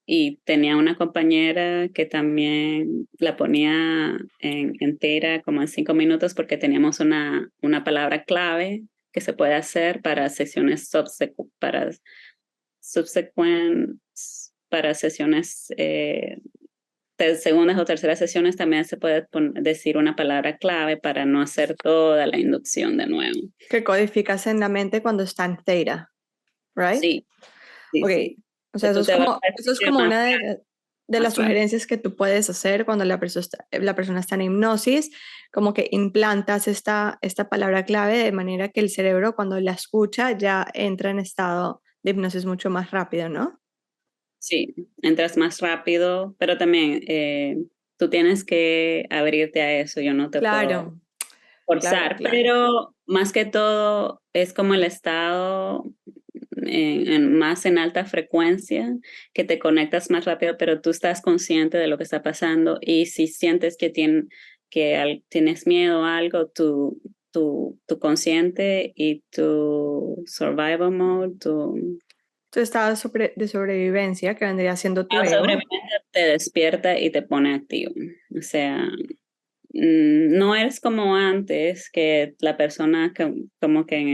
y tenía una compañera que también la ponía entera como en 5 minutos porque teníamos una palabra clave que se puede hacer para sesiones para sesiones segundas o terceras sesiones también se puede decir una palabra clave para no hacer toda la inducción de nuevo. Que codificas en la mente cuando está en theta, ¿right? Sí, sí, Ok, sí. o sea, Tú te vas a eso es sentir como más, una de las más rápido. sugerencias que tú puedes hacer cuando la persona está en hipnosis, como que implantas esta palabra clave de manera que el cerebro cuando la escucha ya entra en estado de hipnosis mucho más rápido, ¿no? Sí, entras más rápido, pero también tú tienes que abrirte a eso. Yo no te puedo Claro, claro, forzar, claro. pero más que todo es como el estado más en alta frecuencia, que te conectas más rápido, pero tú estás consciente de lo que está pasando y si sientes que, tienes miedo a algo, tu consciente y tu survival mode, tu Tu estado de sobrevivencia, que vendría siendo tu ego. sobrevivencia te despierta y te pone activo. O sea, no eres como antes, que la persona como que en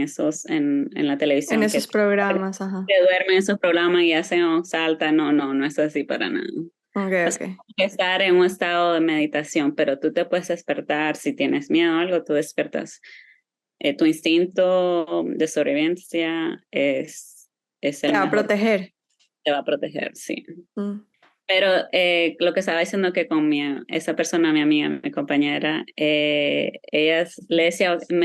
la En televisión, que esos programas, ajá. te duerme en esos programas y hacen salta. No, no, no es así para nada. Ok, Es ok. como que estar en un estado de meditación, pero tú te puedes despertar si tienes miedo a algo, tú despiertas. Tu instinto de sobrevivencia es Te el va a mejor, proteger. te va a proteger, sí. Mm. Pero lo que estaba diciendo que con esa persona, mi amiga, mi compañera, me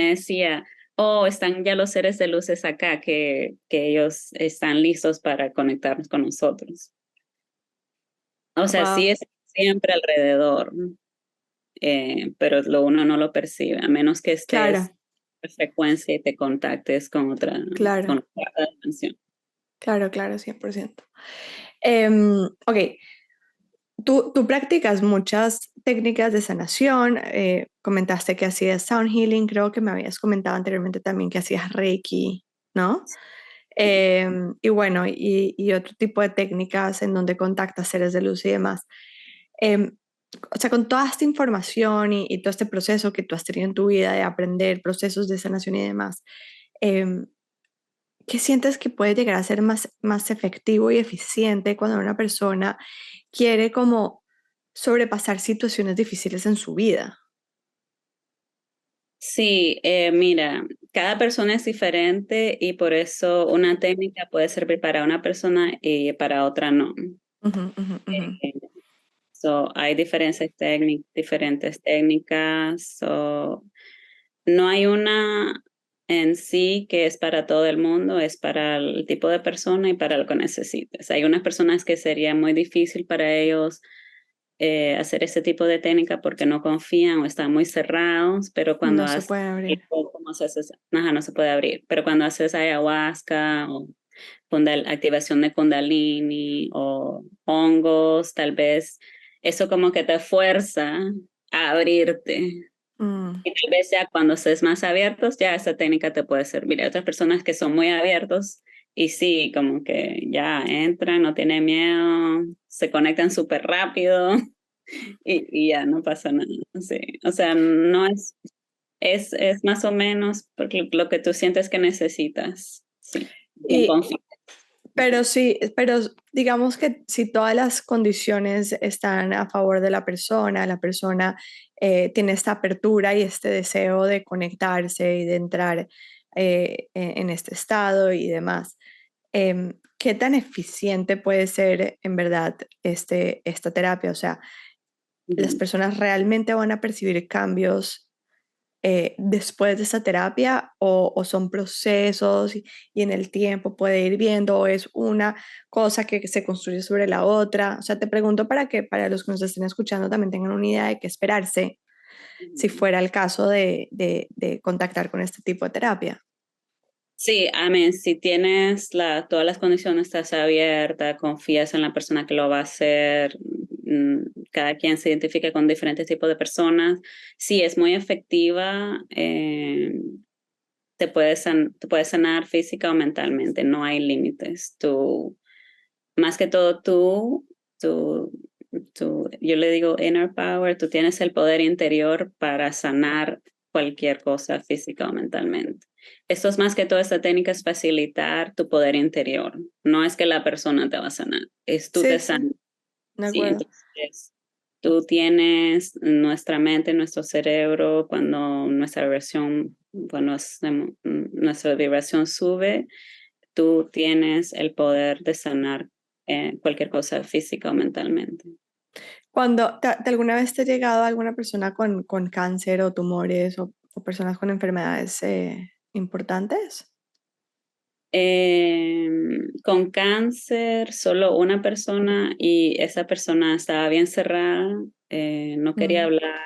decía, oh, están ya los seres de luces acá, que ellos están listos para conectarnos con nosotros. O sea, sí Wow, es siempre alrededor, pero uno no lo percibe, a menos que estés claro, en frecuencia y te contactes con claro, otra dimensión. claro, claro, 100%. Ok, tú practicas muchas técnicas de sanación, comentaste que hacías sound healing, creo que me habías comentado anteriormente también que hacías Reiki, ¿no? Y bueno, y otro tipo de técnicas en donde contactas seres de luz y demás. Em, o sea, con toda esta información y todo este proceso que tú has tenido en tu vida de aprender procesos de sanación y demás, em, ¿qué sientes que puede llegar a ser más efectivo y eficiente cuando una persona quiere como sobrepasar situaciones difíciles en su vida? Sí, mira, cada persona es diferente y por eso una técnica puede servir para una persona y para otra no. Ujú, ujú, ujú. Eh, hay diferentes técnicas. No hay una en sí que es para todo el mundo, es para el tipo de persona y para lo que necesites. Hay unas personas que sería muy difícil para ellos hacer ese tipo de técnica porque no confían o están muy cerrados, pero cuando No se haces, puede abrir. como se hace, ajá, no se puede abrir, pero cuando haces ayahuasca o activación de kundalini o hongos, tal vez eso como que te fuerza a abrirte. Mm, Y tal vez ya cuando estés más abiertos, ya esa técnica te puede servir. Hay otras personas que son muy abiertos y sí, como que ya entran, no tienen miedo, se conectan súper rápido y ya no pasa nada. Sí. O sea, no es más o menos porque lo que tú sientes que necesitas. Sí, en Y, confianza. pero sí, pero digamos que si todas las condiciones están a favor de la persona tiene esta apertura y este deseo de conectarse y de entrar en este estado y demás, ¿qué tan eficiente puede ser en verdad esta terapia? O sea, ¿las Ujú. personas realmente van a percibir cambios después de esta terapia o son procesos y en el tiempo puede ir viendo o es una cosa que se construye sobre la otra? O sea, te pregunto para que para los que nos estén escuchando también tengan una idea de qué esperarse si Ujú. fuera el caso de contactar con este tipo de terapia. Sí, amén. Si tienes todas las condiciones, estás abierta, confías en la persona que lo va a hacer, cada quien se identifica con diferentes tipos de personas. Sí, es muy efectiva, te puedes sanar física o mentalmente, no hay límites. Más que todo tú, yo le digo inner power, tú tienes el poder interior para sanar cualquier cosa física o mentalmente. Esto es más que todo, esta técnica es facilitar tu poder interior. No es que la persona te va a sanar, es tú Sí, te sí, sanas. de Sí, acuerdo. entonces tú tienes nuestra mente, nuestro cerebro, cuando nuestra vibración sube, tú tienes el poder de sanar cualquier cosa física o mentalmente. Cuando alguna vez te ha llegado alguna persona con cáncer o tumores o personas con enfermedades importantes? Con cáncer, solo una persona y esa persona estaba bien cerrada, no quería Mm, hablar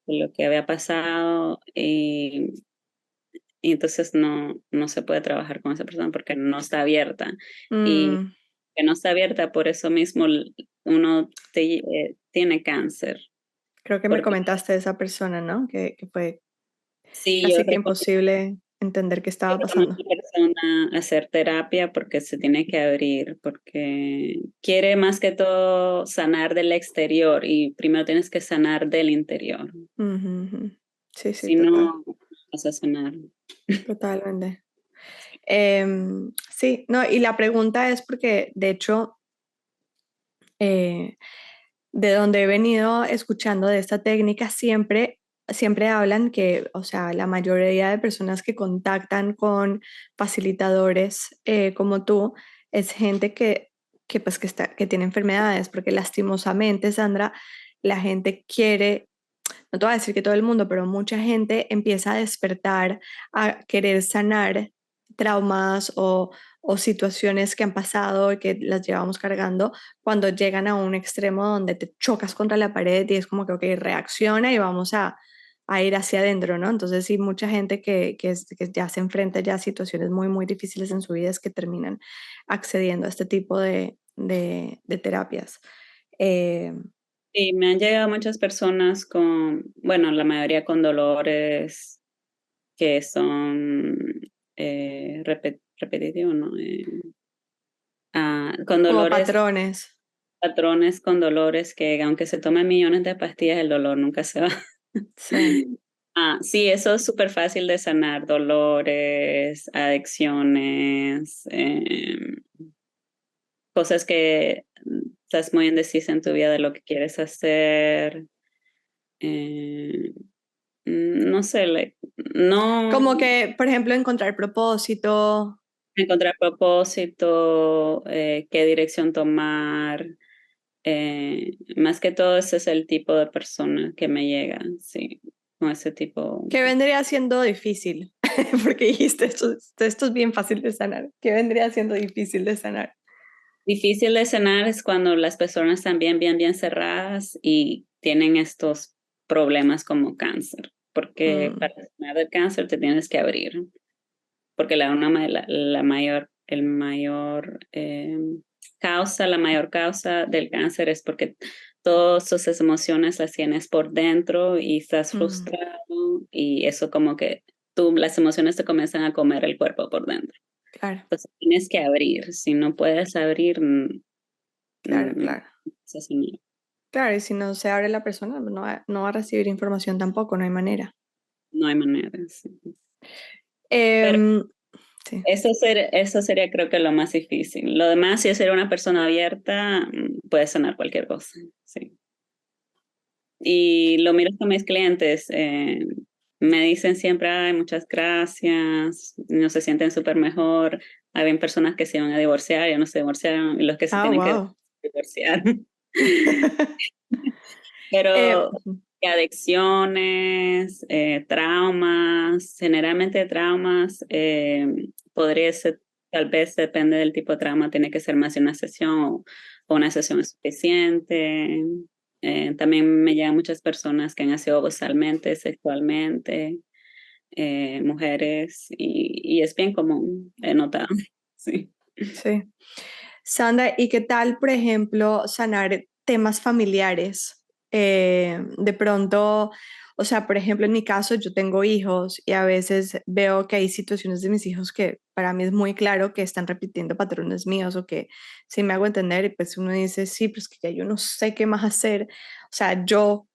de lo que había pasado y entonces no se puede trabajar con esa persona porque no está abierta. Y mm, que no está abierta, por eso mismo uno tiene cáncer. creo que me Porque comentaste de esa persona, ¿no? Que fue sí, yo casi que recomiendo imposible entender qué estaba a una pasando. persona hacer terapia porque se tiene que abrir, porque quiere más que todo sanar del exterior y primero tienes que sanar del interior. Ujú, ujú. Sí, sí, Si total, no, vas a sanar. totalmente. Sí, no, y la pregunta es porque, de hecho, eh, de donde he venido escuchando de esta técnica, siempre hablan que, o sea, la mayoría de personas que contactan con facilitadores como tú es gente que tiene enfermedades, porque lastimosamente, Sandra, la gente quiere, no te voy a decir que todo el mundo, pero mucha gente empieza a despertar, a querer sanar traumas o situaciones que han pasado y que las llevamos cargando cuando llegan a un extremo donde te chocas contra la pared y es como que, ok, reacciona y vamos a ir hacia adentro, ¿no? Entonces sí, mucha gente que ya se enfrenta ya a situaciones muy, muy difíciles en su vida es que terminan accediendo a este tipo de terapias. Eh, Y me han llegado muchas personas bueno, la mayoría con dolores que son repetitivos, ¿no? Con como dolores, patrones. patrones con dolores que aunque se tomen millones de pastillas, el dolor nunca se va. Sí. Sí, eso es súper fácil de sanar, dolores, adicciones, cosas que estás muy indecisa en tu vida de lo que quieres hacer. eh, no sé, no Como que, por ejemplo, encontrar propósito. encontrar propósito, qué dirección tomar. Más que todo ese es el tipo de persona que me llega, sí, con ese tipo. ¿Qué vendría siendo difícil? Porque dijiste, esto es bien fácil de sanar. ¿Qué vendría siendo difícil de sanar? Difícil de sanar es cuando las personas están bien cerradas y tienen estos problemas como cáncer, porque Mm, para sanar del cáncer te tienes que abrir, porque la mayor causa del cáncer es porque todas tus emociones las tienes por dentro y estás mm, frustrado y eso como que las emociones te comienzan a comer el cuerpo por dentro. claro, Entonces tienes que abrir, si no puedes abrir, claro, claro. se hace nada. Claro, y si no se abre la persona, no va a recibir información tampoco, no hay manera. No hay manera. Sí. Pero Em, sí. eso sería creo que lo más difícil. Lo demás, si es ser una persona abierta, puedes sanar cualquier cosa. Sí. Y lo miro con mis clientes. Me dicen siempre, ay, muchas gracias, no se sienten súper mejor. Habían personas que se iban a divorciar, ya no se divorciaron, y los que se Ah, tienen que wow. divorciar. Pero Ujú, adicciones, traumas, generalmente traumas, podría ser, tal vez depende del tipo de trauma, tiene que ser más de una sesión o una sesión es suficiente. También me llegan muchas personas que han sido abusalmente, sexualmente. mujeres y es bien común, he notado. Sí. Sí. Sandra, ¿y qué tal, por ejemplo, sanar temas familiares? De pronto, o sea, por ejemplo, en mi caso, yo tengo hijos y a veces veo que hay situaciones de mis hijos que para mí es muy claro que están repitiendo patrones míos o que sí me hago entender y pues uno dice, sí, pero es que ya yo no sé qué más hacer. O sea, yo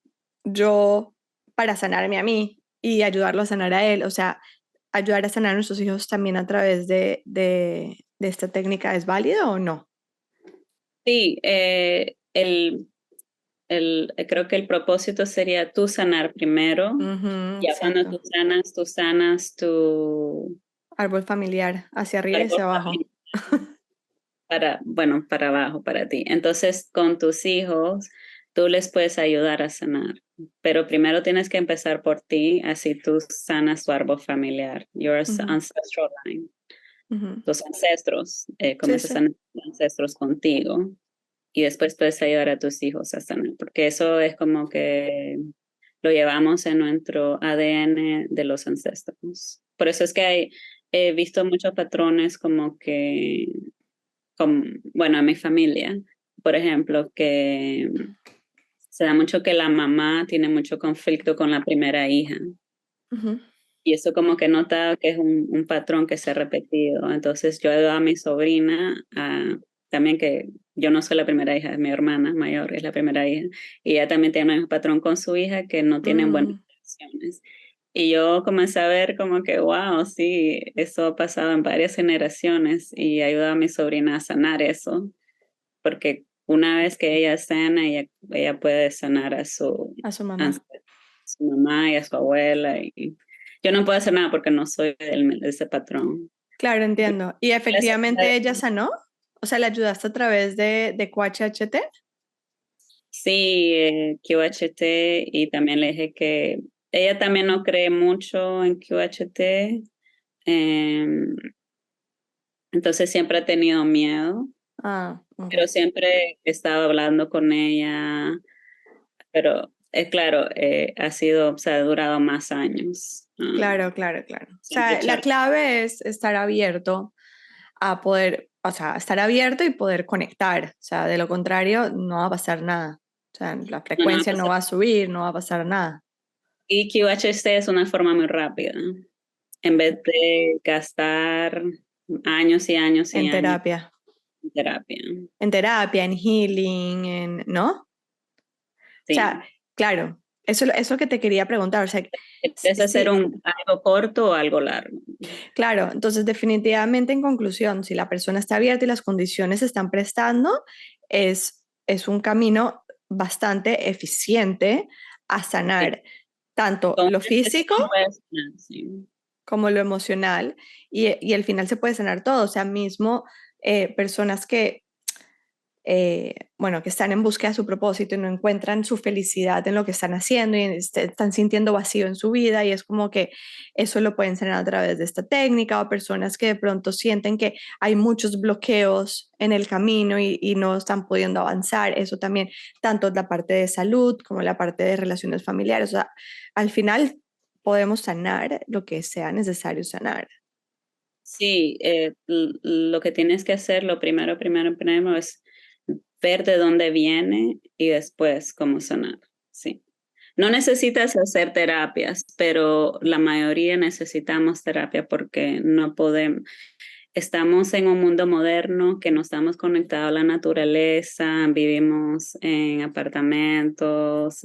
para sanarme a mí y ayudarlo a sanar a él, o sea, ayudar a sanar a nuestros hijos también a través de esta técnica, ¿es válido o no? Sí, creo que el propósito sería tú sanar primero. Ujú, Ya cuando exacto. tú sanas tu Árbol familiar, hacia arriba y árbol hacia abajo. familiar para, bueno, para abajo, para ti. Entonces, con tus hijos, tú les puedes ayudar a sanar. Pero primero tienes que empezar por ti, así tú sanas tu árbol familiar, your Ujú, ancestral line, ujú. tus ancestros, Sí, comienzas a sí. sanar tus ancestros contigo y después puedes ayudar a tus hijos a sanar, porque eso es como que lo llevamos en nuestro ADN de los ancestros. Por eso es que he visto muchos patrones como que, bueno, en mi familia, por ejemplo, que se da mucho que la mamá tiene mucho conflicto con la primera hija. Ujú. Y eso como que nota que es un patrón que se ha repetido. Entonces yo he dado a mi sobrina también que yo no soy la primera hija, es mi hermana mayor, es la primera hija. Y ella también tiene un patrón con su hija que no tienen buenas Mm, relaciones. Y yo comencé a ver como que, wow, sí, eso ha pasado en varias generaciones y ayuda a mi sobrina a sanar eso, porque una vez que ella sana, ella puede sanar a su a mamá. su mamá y a su abuela. Y yo no puedo hacer nada porque no soy de ese patrón. Claro, entiendo. ¿Y Gracias. efectivamente ella sanó? O sea, ¿le ayudaste a través de QHHT? Sí, QHT y también le dije que ella también no cree mucho en QHT, em, entonces siempre ha tenido miedo, Ah, ok. pero siempre he estado hablando con ella, pero es claro, ha sido, o sea, ha durado más años. Claro, claro, claro. O Siempre sea, la echar. clave es estar abierto a poder, o sea, estar abierto y poder conectar. O sea, de lo contrario, no va a pasar nada. O sea, la No, no, frecuencia no va a subir, no va a pasar nada. y QHC es una forma muy rápida. En vez de gastar años y años y En años terapia. en terapia. En terapia, en healing, ¿no? O sea, Sí. claro, eso que te quería preguntar. O sea, ¿Quieres hacer sí, algo corto o algo largo? claro, entonces definitivamente en conclusión, si la persona está abierta y las condiciones se están prestando, es un camino bastante eficiente a Sí. sanar tanto Con lo una físico sesión puedes sanar, sí. como lo emocional y al final se puede sanar todo, o sea, mismo personas que bueno, que están en búsqueda de su propósito y no encuentran su felicidad en lo que están haciendo y están sintiendo vacío en su vida y es como que eso lo pueden sanar a través de esta técnica o personas que de pronto sienten que hay muchos bloqueos en el camino y no están pudiendo avanzar, eso también, tanto la parte de salud como la parte de relaciones familiares, o sea, al final podemos sanar lo que sea necesario sanar. Sí, lo que tienes que hacer, lo primero es ver de dónde viene y después cómo sanar. Sí. No necesitas hacer terapias, pero la mayoría necesitamos terapia porque no podemos. Estamos en un mundo moderno que no estamos conectados a la naturaleza, vivimos en apartamentos,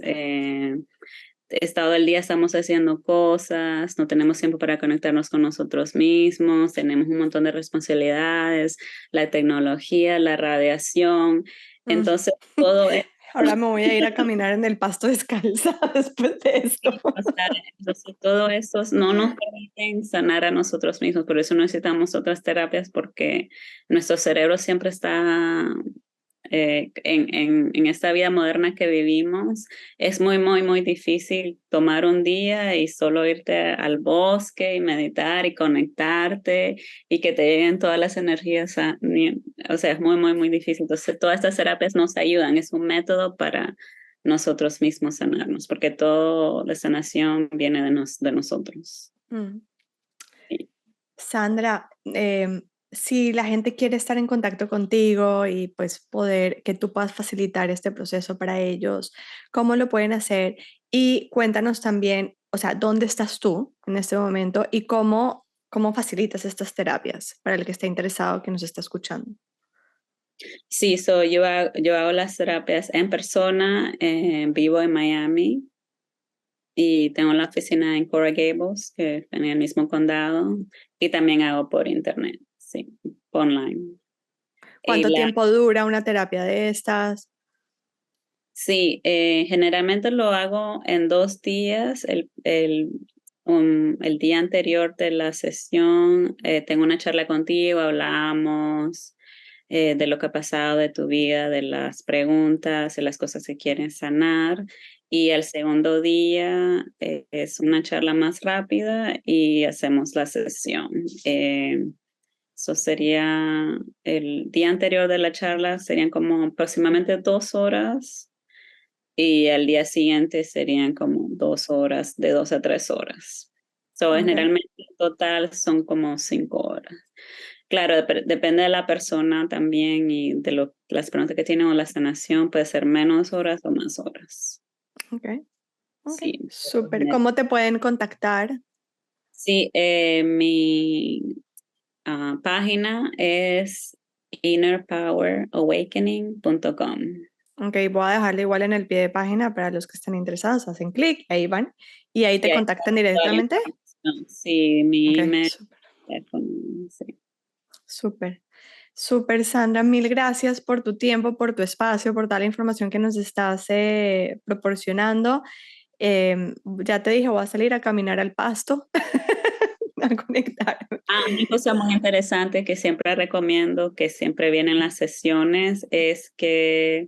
todo el día estamos haciendo cosas, no tenemos tiempo para conectarnos con nosotros mismos, tenemos un montón de responsabilidades, la tecnología, la radiación, Mm. entonces todo esto. Ahora me voy a ir a caminar en el pasto descalza después de esto. O sea, entonces todo esto no nos permiten sanar a nosotros mismos, por eso necesitamos otras terapias porque nuestro cerebro siempre está en esta vida moderna que vivimos, es muy, muy, muy difícil tomar un día y solo irte al bosque y meditar y conectarte y que te lleguen todas las energías, o sea, es muy, muy, muy difícil. Entonces, todas estas terapias nos ayudan, es un método para nosotros mismos sanarnos, porque toda la sanación viene de nosotros. Mm. Sí. Sandra, si la gente quiere estar en contacto contigo y pues poder que tú puedas facilitar este proceso para ellos, ¿cómo lo pueden hacer? Y cuéntanos también, o sea, ¿dónde estás tú en este momento y cómo facilitas estas terapias para el que esté interesado que nos está escuchando? Sí, yo hago las terapias en persona, vivo en Miami y tengo la oficina en Coral Gables, que está en el mismo condado, y también hago por internet, sí, online. Y ¿Cuánto tiempo dura una terapia de estas? sí, generalmente lo hago en 2 días. El día anterior de la sesión tengo una charla contigo, hablamos de lo que ha pasado de tu vida, de las preguntas, de las cosas que quieren sanar. Y el segundo día es una charla más rápida y hacemos la sesión. Eso sería el día anterior de la charla, serían como aproximadamente 2 horas y al día siguiente serían como 2 horas, de 2 a 3 horas. Okay. Generalmente en total son como 5 horas. Claro, depende de la persona también y de las preguntas que tienen o la sanación, puede ser menos horas o más horas. Okay. Okay. Sí, Súper. ¿Cómo te pueden contactar? sí, mi página es innerpowerawakening.com. Ok, voy a dejarlo igual en el pie de página para los que estén interesados. Hacen clic, ahí van y ahí te Y ahí está contactan toda la directamente. información. Sí, mi Ok, email, súper, teléfono, sí. súper. Súper, Sandra, mil gracias por tu tiempo, por tu espacio, por toda la información que nos estás proporcionando. Ya te dije, voy a salir a caminar al pasto, a conectarme. Una cosa muy interesante que siempre recomiendo, que siempre viene en las sesiones, es que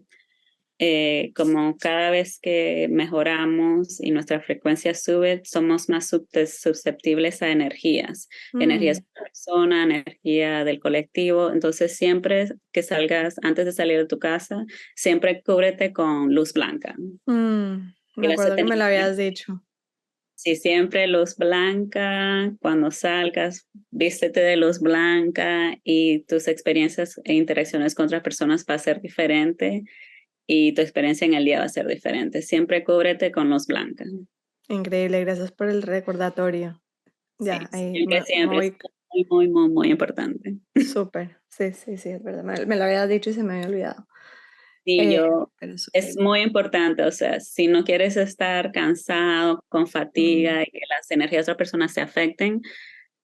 como cada vez que mejoramos y nuestra frecuencia sube, somos más susceptibles a energías Mm, de la persona, energía del colectivo. Entonces, siempre que salgas, antes de salir de tu casa, siempre cúbrete con luz blanca. Y me vas a acuerdo que tener me lo habías dicho. Sí, siempre luz blanca, cuando salgas, vístete de luz blanca y tus experiencias e interacciones con otras personas va a ser diferente y tu experiencia en el día va a ser diferente. Siempre cúbrete con luz blanca. Increíble, gracias por el recordatorio. Sí, Ya, ahí siempre, me siempre es voy. muy, muy, muy, muy importante. Súper, sí, sí, sí, es verdad. Me lo habías dicho y se me había olvidado. Sí, Pero súper es bien. muy importante, o sea, si no quieres estar cansado, con Mm, fatiga y que las energías de otras personas se afecten,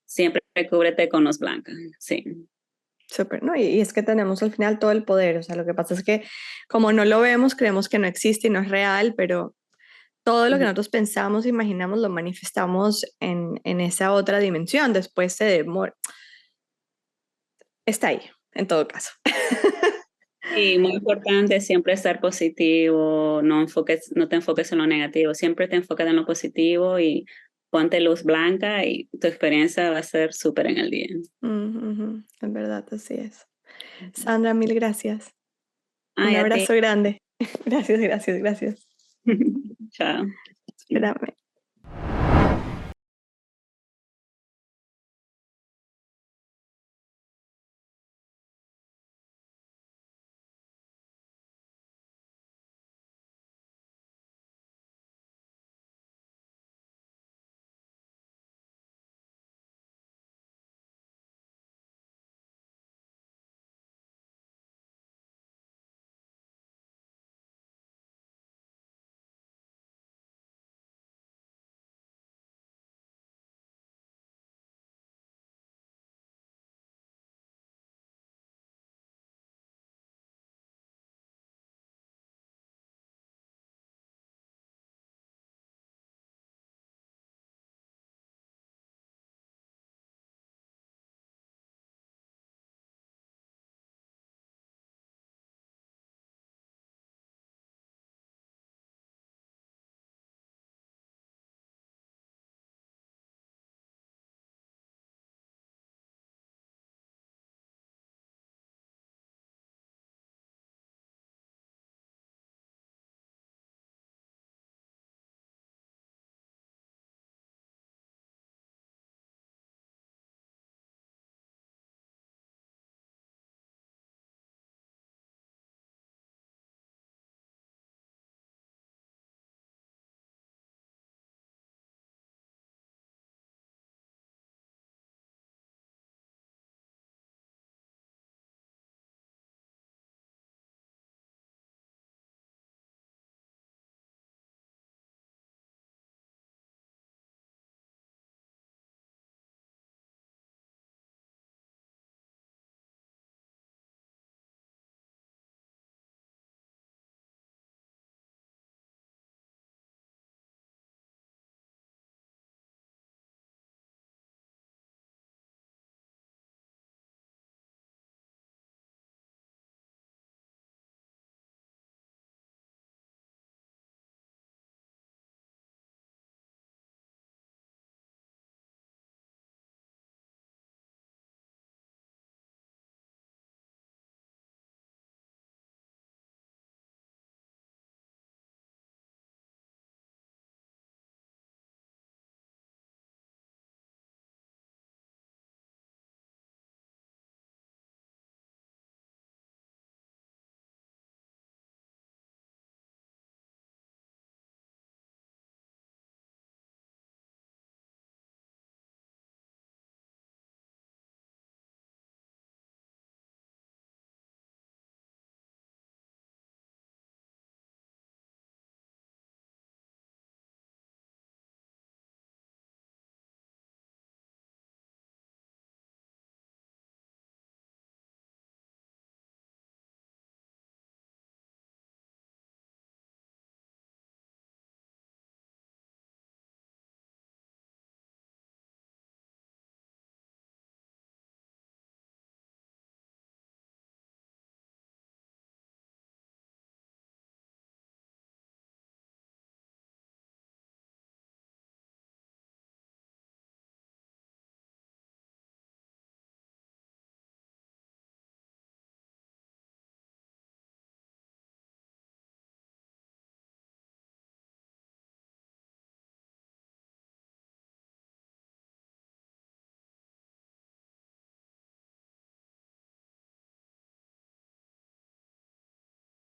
siempre cúbrete con luz blanca. Sí. súper, ¿no? Y es que tenemos al final todo el poder. O sea, lo que pasa es que como no lo vemos, creemos que no existe y no es real, pero todo lo que nosotros pensamos, imaginamos, lo manifestamos en esa otra dimensión. Después se demora. Está ahí, en todo caso. Sí, muy importante siempre estar positivo, no te enfoques en lo negativo, siempre te enfocas en lo positivo y ponte luz blanca y tu experiencia va a ser súper en el día. Ujú, es verdad, así es. Sandra, mil gracias. Un Ay, a ti. abrazo grande. Gracias, gracias, gracias. Chao. Espérame.